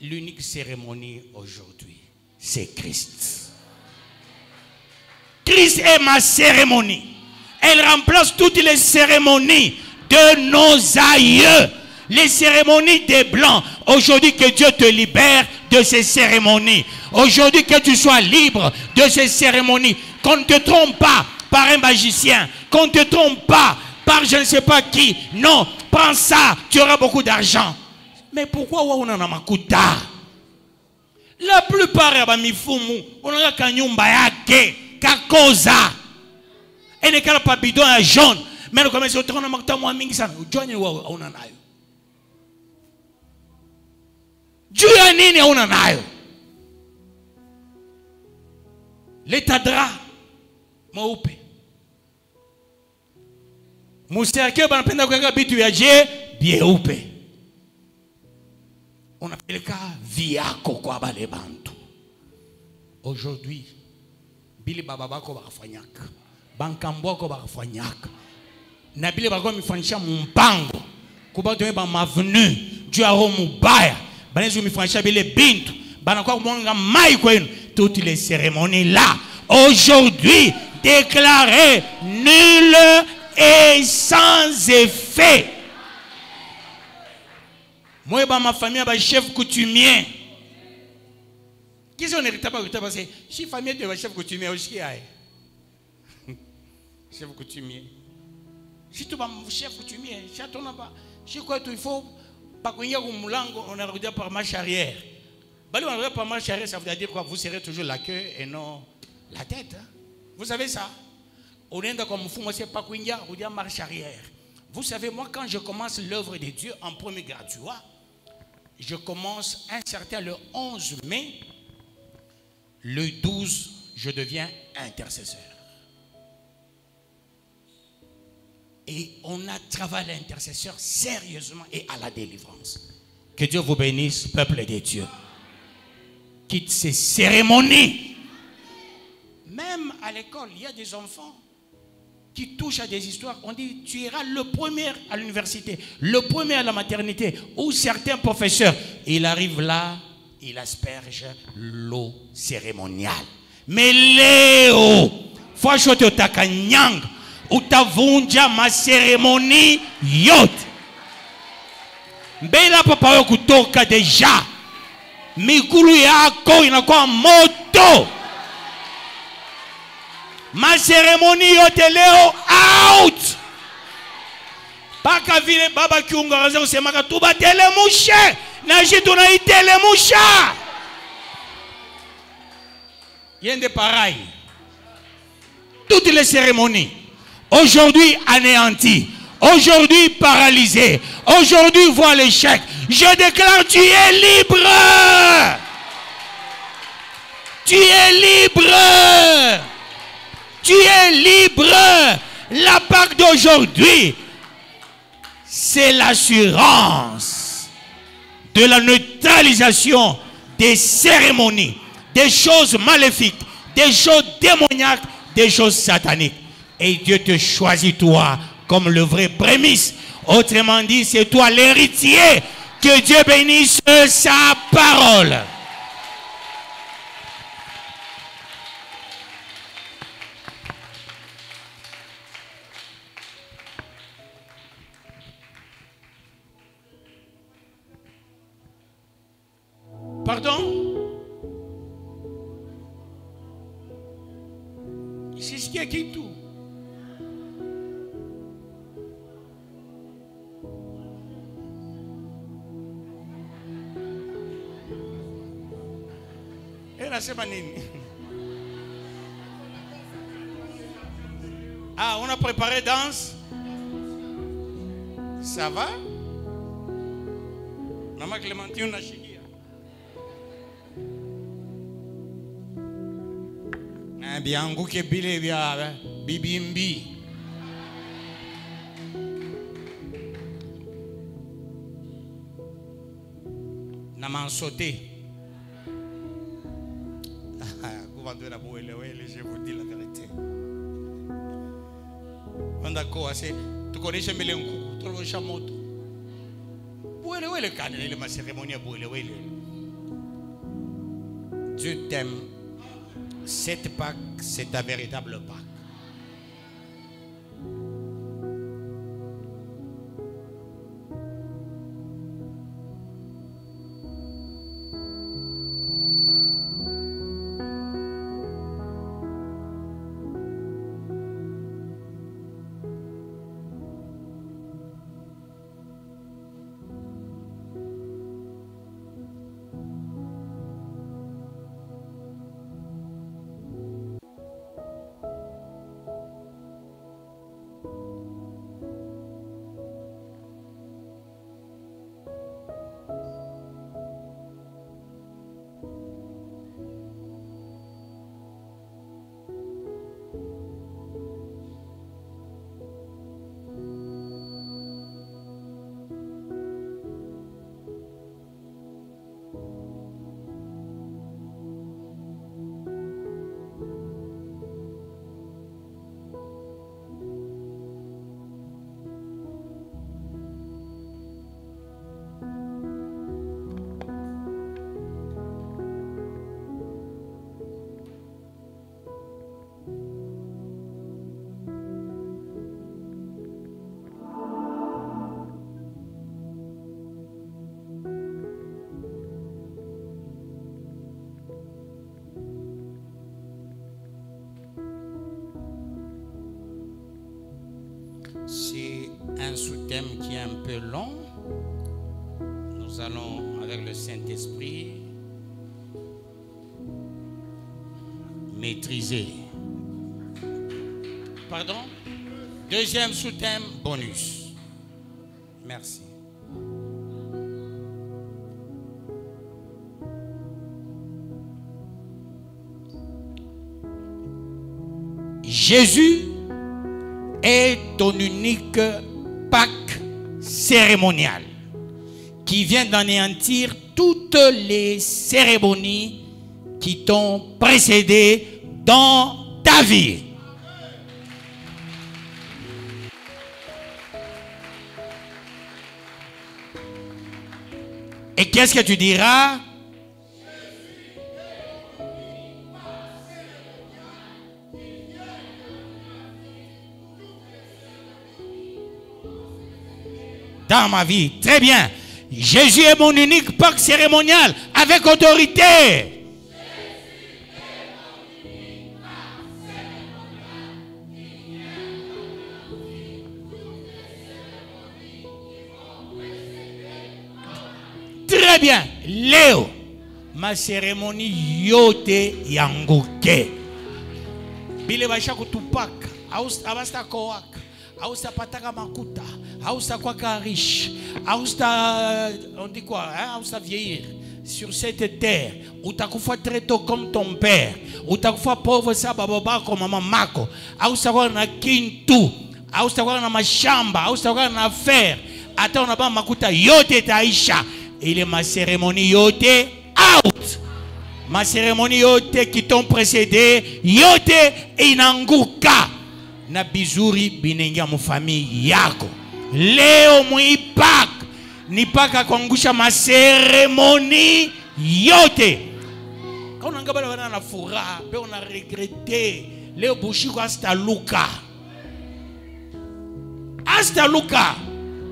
L'unique cérémonie aujourd'hui, c'est Christ. Christ est ma cérémonie. Elle remplace toutes les cérémonies de nos aïeux. Les cérémonies des Blancs. Aujourd'hui, que Dieu te libère de ces cérémonies. Aujourd'hui, que tu sois libre de ces cérémonies. Qu'on ne te trompe pas par un magicien. Qu'on ne te trompe pas par je ne sais pas qui. Non, prends ça, tu auras beaucoup d'argent. Mais pourquoi on en a makuta? La plupart ya bamifumu on kanyumba yake kakoza. Et ne kala pas bidon ya jaune. Mais le commerce on a makuta moi mingi sana. Ujoni wa on nayo. Juu ya nini on nayo? L'état drap mweupe. Musiake banapenda kuweka bitu ya je byeupe. Unapeleka viako kwa bale bantu. Aujourd'hui, bili baba bako bakafanyaka. Bankambo ko bakafanyaka. Na bili bako mifanyisha mumpango. Kubato meba mavenu, juu ya roho mubaya. Banezu mifanyisha bile bintu. Banakuwa kumwanga mai kwenu. Toutes les cérémonies là, aujourd'hui, déclarées nulles et sans effet. Moi, ma famille, ma chef coutumier. Qui sont les rétablis? Parce que si famille de chef coutumier, aussi, chef coutumier. Si tu vas chef coutumier, si quoi il faut pas qu'on y ait un moulango, on a regardé par marche arrière. Par marche arrière, ça veut dire que vous serez toujours la queue et non la tête. Hein? Vous savez ça? On est comme fou, moi c'est pas qu'on y a, on dit marche arrière. Vous savez, moi quand je commence l'œuvre de Dieu en premier graduat, je commence un certain le 11 mai, le 12, je deviens intercesseur. Et on a travaillé l'intercesseur sérieusement et à la délivrance. Que Dieu vous bénisse, peuple de Dieu. Quitte ces cérémonies. Même à l'école, il y a des enfants qui touchent à des histoires. On dit, tu iras le premier à l'université, le premier à la maternité, ou certains professeurs. Il arrive là, il asperge l'eau cérémoniale. Mais Léo, faut acheter au takanyang, ou t'avunja ma cérémonie yot. Mbela papa yo kutoka déjà. Mikulu yako inakuwa moto. Ma cérémonie yote leo out. Paka vile baba kiungaraza usemaka tuba telemushe. Na jitu na itelemusha. Yende pareil. Toutes les cérémonies. Aujourd'hui anéanties. Aujourd'hui paralysées. Aujourd'hui voit l'échec. Je déclare, tu es libre. Tu es libre. Tu es libre. La Pâque d'aujourd'hui, c'est l'assurance de la neutralisation des cérémonies, des choses maléfiques, des choses démoniaques, des choses sataniques. Et Dieu te choisit toi comme le vrai prémisse. Autrement dit, c'est toi l'héritier. Que Dieu bénisse sa parole. Pardon? C'est ce qui est qui tout. Ah, on a préparé danse. Ça va? Maman Clémentine a chiqué. Bien, vous qui bile bien, bibimbi. N'a m'en sauté. Je vous dis la vérité. Tu connais jamais les coups, tu le chamoto. Le canne, ma cérémonie, Dieu t'aime. Cette Pâque, c'est ta véritable Pâque. thème qui est un peu long. Nous allons, avec le Saint-Esprit, maîtriser. Pardon? Deuxième sous-thème, bonus. Merci. Jésus est ton unique Pâques cérémonial qui vient d'anéantir toutes les cérémonies qui t'ont précédé dans ta vie. Et qu'est-ce que tu diras? Dans ma vie. Très bien. Jésus est mon unique Pâques cérémonial avec autorité. Très bien. Léo, ma cérémonie yote yanguke. Bile bashako tupak, abasta koak, austa pataka makuta, austa kwaka riche, austa on dit quoi, hein, austa vieillir sur cette terre, ou takufa très tôt comme ton père, ou takufa pauvre sa baba comme maman mako, austa kwa na kintu, austa kwa na mashamba, austa kwa na affaire, ata on a ba makuta yote taisha. Il est ma cérémonie yote out. Ma cérémonie yote qui t'ont précédé yote inanguka. Na bizuri binengia mu famille yako. Leo muipak ni paka kuangusha ma cérémonie yote. Quand on a gabala na furaha, on a regretté. Leo bushiko hasta Luka. Hasta Luka.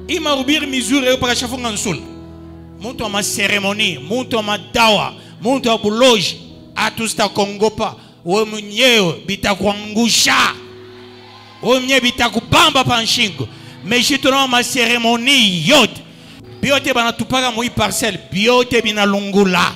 Ima ubiri mizuri paka shafunga nsula. Muntu wa cérémonie, muntu wa dawa, muntu wa buloji, atusta kongopa, wewe mwenyewe bitakuangusha. Wewe mwenyewe bitakubamba panshingo. Meshitona ma cérémonie yote. Biote banatupaka mu parcelle, biote binalungula.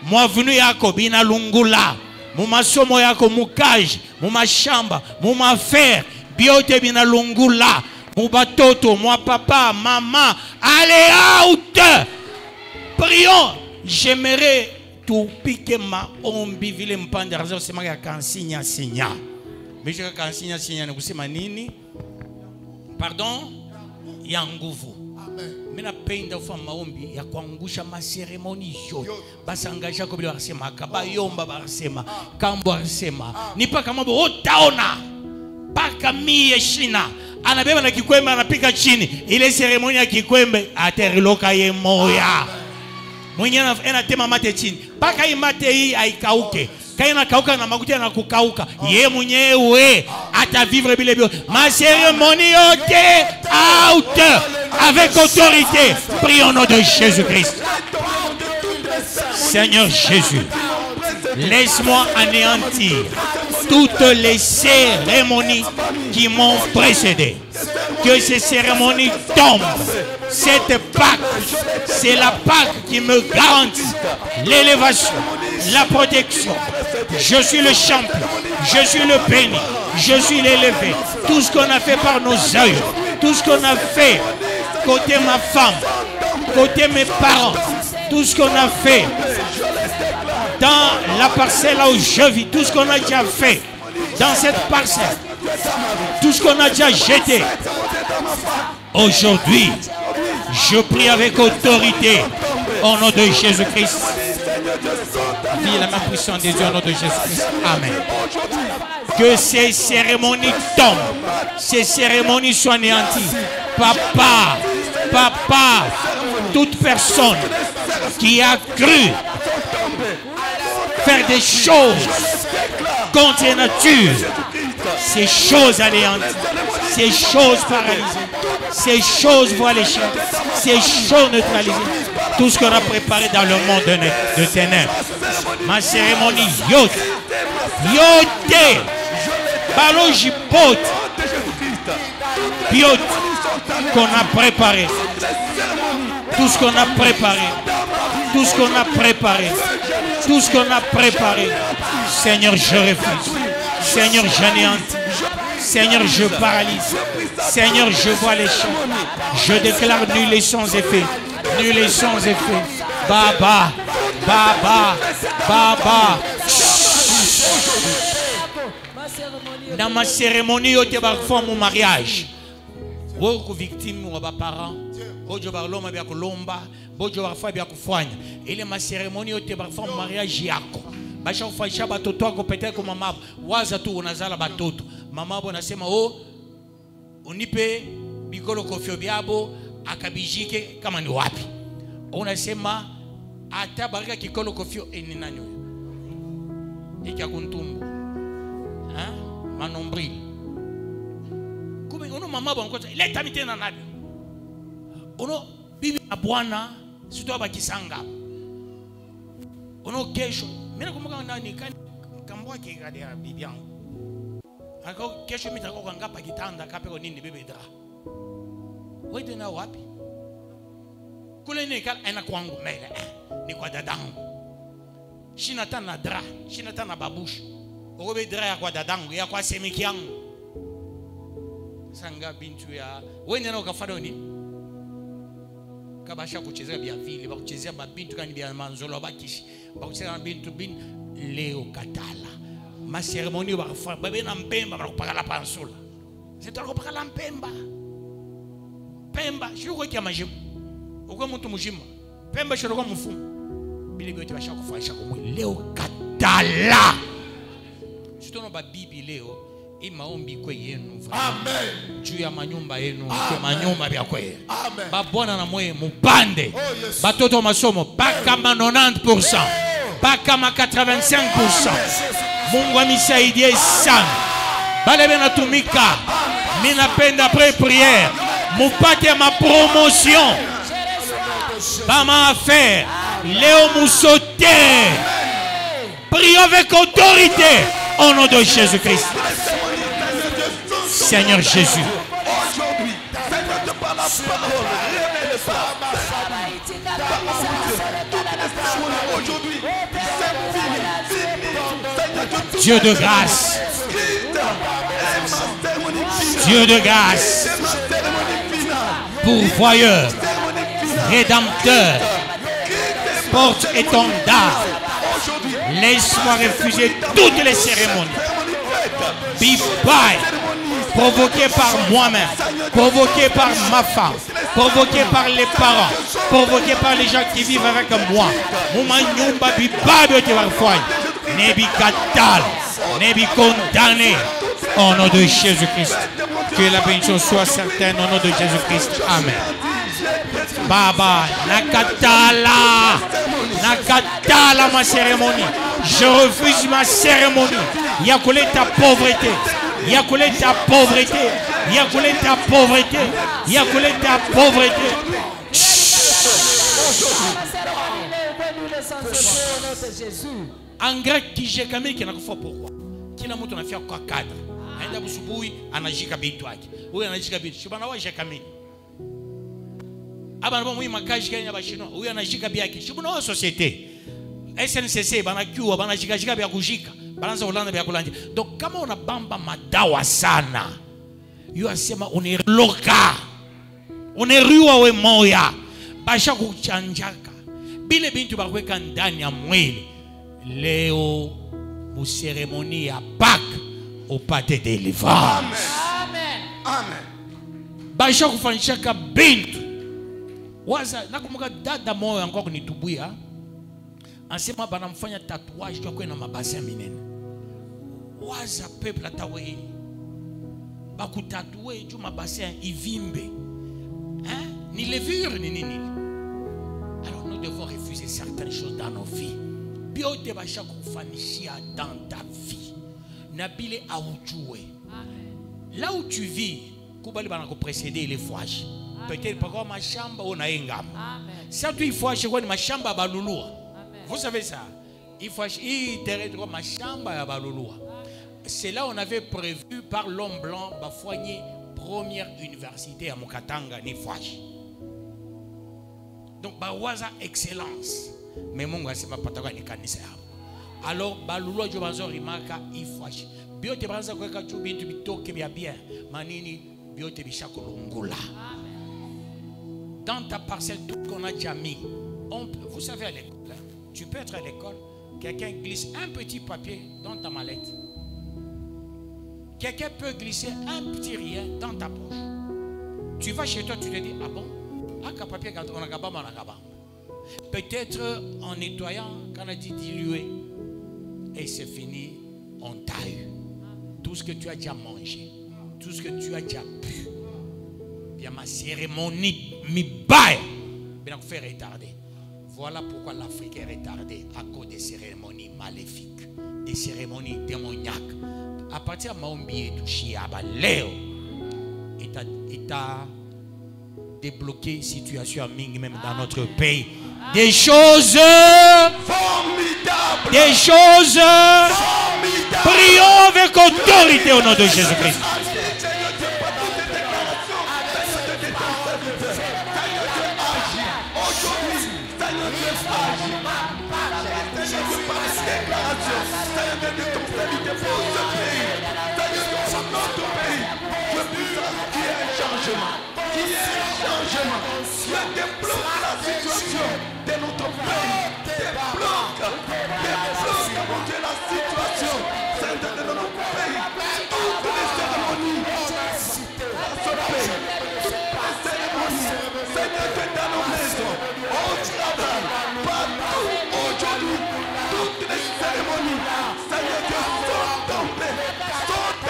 Mwavunu yako binalungula. Mu masomo yako mukaji, mu mashamba, mu mafere, biote binalungula. Mu batoto, mu papa, maman, allez out! Prions, j'aimerais tout piquer ma ombi vile mpande razo sema ya kansinya sinya. Mais je kansinya sinya ne kusema nini? Pardon? Ya nguvu. Amen. Mina penda ufa maombi ya kuangusha ma cérémonie yote. Basangasha ko bila kusema kaba yomba barsema, kambo arsema. Nipa kama bo utaona. Paka mie shina. Anabeba na kikwembe anapika chini. Ile cérémonie ya kikwembe ateriloka ye moya. Mwenye na tema mate chini. Paka imate hii haikauke. Kaina kauka na makutia na kukauka. Ye mwenyewe atavivre bile bio. Ma cérémonie yote out avec autorité. Prie au nom de Jésus-Christ. Seigneur Jésus, laisse-moi anéantir toutes les cérémonies qui m'ont précédé. Que ces cérémonies tombent. Cette Pâque, c'est la Pâque qui me garantit l'élévation, la protection. Je suis le champion, je suis le béni, je suis l'élevé. Tout ce qu'on a fait par nos yeux, tout ce qu'on a fait côté ma femme, côté mes parents, tout ce qu'on a fait dans la parcelle là où je vis, tout ce qu'on a déjà fait dans cette parcelle, tout ce qu'on a déjà jeté. Aujourd'hui, je prie avec autorité au nom de Jésus-Christ. Dis la main puissante des dieux au nom de Jésus-Christ. Amen. Que ces cérémonies tombent, ces cérémonies soient anéanties. Papa, toute personne qui a cru faire des choses contre la nature, ces choses anéanties, ces choses paralysées, ces choses voilées, ces choses neutralisées, tout ce qu'on a préparé dans le monde de ténèbres. Ma cérémonie, yote, baloji pote, biote, qu'on a préparé. Tout ce qu'on a préparé. Tout ce qu'on a préparé. Tout ce qu'on a préparé. Seigneur, je refuse. Seigneur, j'anéantis. Seigneur, je paralyse. Seigneur, je vois les champs. Je déclare nul et sans effet. Nul et sans effet. Baba. Baba. Baba. Dans ma cérémonie, au débarquement mon mariage. Beaucoup victimes ou parents. Bojo barloma bya kulomba, bojo barfa bya kufanya. Ile ma cérémonie au débarquement mon mariage yako. Basha ufanyisha batoto wako pete kwa mama. Waza tu unazala batoto. Mama bo nasema oh unipe bikolo kofio byabo akabijike kama ni wapi. Unasema ata barika kikolo kofio ni nani huyo? Ika kuntumbu. Manombril. Kume uno mama bo ngoza leta mitena nabi. Uno bibi na bwana sito abakisanga. Uno kesho mimi nakumbuka nani kambwa kigade ya bibi yangu. Ako kesho mitako ngapa kitanda kapeko nini bebe dra. Wewe tena wapi? Kule ni kala ena kwangu mele. Ni kwa dadangu. Shina tana dra, shina tana babushi. Ogobe dra ya kwa dadangu, ya kwa semiki yangu. Sanga bintu ya wewe ndio ukafanya nini? Kabasha kuchezea bia vile, bakuchezea babintu kani bia manzolo bakishi. Bakuchezea bintu bin leo katala. Ma cérémonie va faire bébé na mpemba bakupaka la pansula. C'est toi kupaka la mpemba. Pemba, shuko kia majimu. Ukwe mtu mjima. Pemba shiroko mfumu. Bili byote basha kufanyisha kwa leo katala. Sitono ba bibi leo maombi kwe yenu. Amen. Juu ya manyumba yenu, kwa manyumba bya kwe. Amen. Ba bwana na mwe mupande. Batoto masomo paka ma 90%. Paka ma 85%. Mungu amisaidie sana. Bale benatumika. Mina penda après prière. Mupate ma promotion. Pas ma affaire. Léo Moussoté. Prions avec autorité. Au nom de Jésus-Christ. Seigneur Jésus. Aujourd'hui, faites par la parole. Aujourd'hui, Dieu de grâce. Dieu de grâce. Pourvoyeur. Rédempteur. Porte-étendard. Laisse-moi refuser toutes les cérémonies. Bibaï. Provoqué par moi-même, provoqué par ma femme, provoqué par les parents, provoqué par les gens qui vivent avec moi. Moumanyumba bibabe te warfoy. Nebi katal, nebi condamné. Au nom de Jésus-Christ. Que la bénédiction soit certaine au nom de Jésus-Christ. Amen. Baba, nakatala, nakatala ma cérémonie. Je refuse ma cérémonie. Yakoule ta pauvreté. Yakoule ta pauvreté. Yakoule ta pauvreté. Yakoule ta pauvreté. En grec, qui j'ai kamé qui n'a pas pourquoi. Qui n'a pas fait quoi cadre. Aenda busubuhi anajika bintu yake. Huyu anajika bintu. Shibana wa jekamini. Aba nabo muima kaji Kenya bashino. Huyu anajika byake. Shibana wa société. SNCC banakiwa banajika bya kujika. Balanza Holanda bya kulanja. Donc kama unabamba madawa sana. Yu asema uniloka. Uneriwa we moya. Basha kuchanjaka. Bile bintu bakweka ndani ya mwili. Leo mu cérémonie ya Pâques au pas de délivrance. Amen. Amen. Basha kufanyishaka bintu. Waza nakumbuka dada moyo encore kunitubuia. Ansema banamfanya tatouage kwa kwenda mabasa minene. Waza peuple atawe. Bakutatouer juu mabasa ivimbe. Hein? Ni levure ni nini. Alors nous devons refuser certaines choses dans nos vies. Biote basha kufanishia dans ta vie. Nabile aujue. Là où tu vis, kubali banako précéder les foiges. Peut-être pas comme mashamba ou naengam. Si tu il faut acheter une mashamba balulua. Vous savez ça? Il faut acheter comme mashamba ya balulua. C'est là on avait prévu par l'homme blanc bafoigner première université à Mokatanga ni Fwaji. Donc bawaza excellence. Mais mon gars c'est ma pataga ni kanisa. Alors balulo jo banzo rimaka Ifwaji. Biote banza kweka tu bintu bitoke bya bien. Manini biote bishako longula. Dans ta parcelle tout qu'on a déjà mis. Vous savez à l'école, hein, tu peux être à l'école, quelqu'un glisse un petit papier dans ta mallette. Quelqu'un peut glisser un petit rien dans ta poche. Tu vas chez toi, tu te dis, ah bon, peut-être en nettoyant, quand on a dit diluer, et c'est fini, on t'a eu. Tout ce que tu as déjà mangé, tout ce que tu as déjà bu, bien ma cérémonie, mi bail, bien on fait retarder. Voilà pourquoi l'Afrique est retardée à cause des cérémonies maléfiques, des cérémonies démoniaques. À partir de Maombi et touché à Baléo, il t'a débloqué situation même dans notre pays. Des choses formidables. Des choses formidables. Prions avec autorité au nom de Jésus-Christ.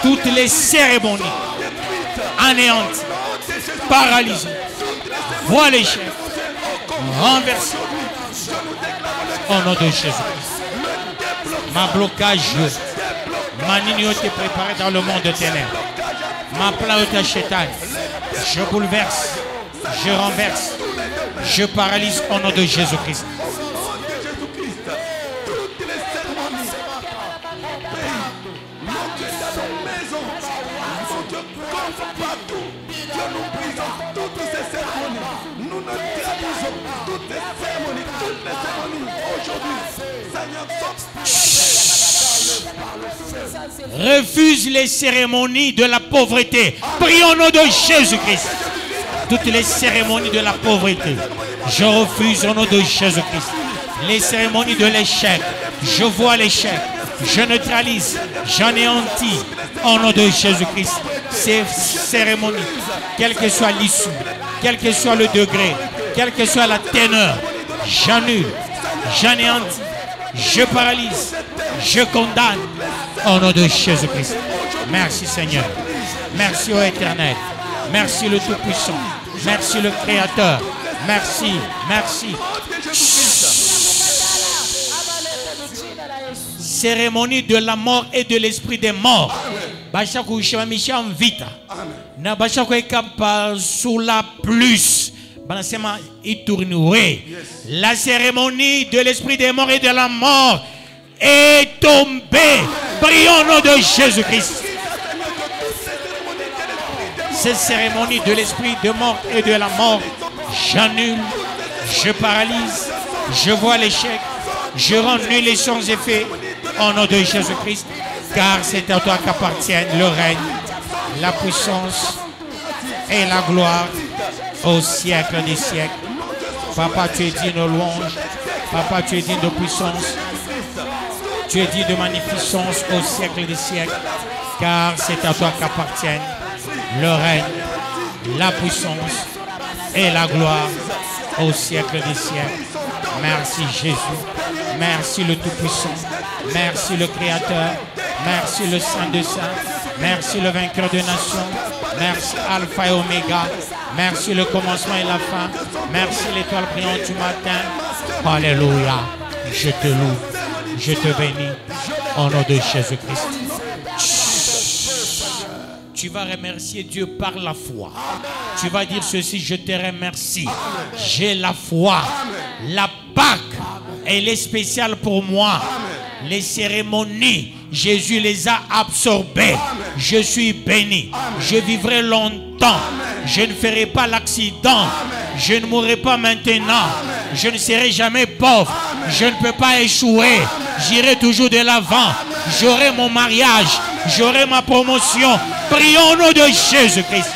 Toutes les cérémonies anéanties, paralysées, voient les chefs renversés au nom de Jésus. Ma blocage, ma ligne est préparée dans le monde de ténèbres. Ma plan est chétan. Je bouleverse, je renverse, je paralyse au nom de Jésus-Christ. Refuse les cérémonies de la pauvreté. Prions au nom de Jésus-Christ. Toutes les cérémonies de la pauvreté, je refuse au nom de Jésus-Christ. Les cérémonies de l'échec, je vois l'échec, je neutralise, j'anéantis au nom de Jésus-Christ. Ces cérémonies, quelle que soit l'issue, quel que soit le degré, quelle que soit la teneur, j'annule, j'anéantis, je paralyse, je condamne au nom de Jésus-Christ. Merci Seigneur. Merci ô Éternel. Merci le Tout-Puissant. Merci le Créateur. Merci, merci. Cérémonie de la mort et de l'esprit des morts. Bachako Shemamisha Vita. Na Bachako Ekapa sous la plus. Banasema Itournoué. La cérémonie de l'esprit des morts et de la mort est tombée. Prions au nom de Jésus-Christ. Cette cérémonie de l'esprit de mort et de la mort, j'annule, je paralyse, je vois l'échec, je rends nul les sans effets au nom de Jésus-Christ, car c'est à toi qu'appartiennent le règne, la puissance et la gloire au siècle des siècles. Papa, tu es digne de louange, Papa, tu es digne de puissance, tu es digne de magnificence au siècle des siècles, car c'est à toi qu'appartiennent le règne, la puissance et la gloire au siècle des siècles. Merci Jésus, merci le Tout-Puissant, merci le Créateur, merci le Saint des Saints, merci le vainqueur des nations, merci Alpha et Oméga, merci le commencement et la fin, merci l'étoile brillante du matin. Alléluia, je te loue, je te bénis au nom de Jésus-Christ. Tu vas remercier Dieu par la foi. Tu vas dire ceci, je te remercie. J'ai la foi. La Pâque, elle est spéciale pour moi. Les cérémonies Jésus les a absorbés. Je suis béni. Je vivrai longtemps. Je ne ferai pas l'accident. Je ne mourrai pas maintenant. Je ne serai jamais pauvre. Je ne peux pas échouer. J'irai toujours de l'avant. J'aurai mon mariage. J'aurai ma promotion. Prions au nom de Jésus-Christ.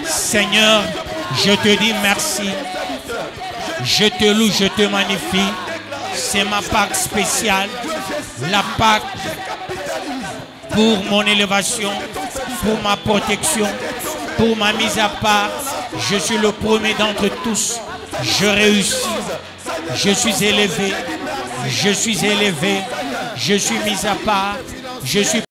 Seigneur, je te dis merci. Je te loue, je te magnifie. C'est ma Pâque spéciale. La Pâque pour mon élévation, pour ma protection, pour ma mise à part. Je suis le premier d'entre tous. Je réussis. Je suis élevé. Je suis élevé. Je suis mis à part. Je suis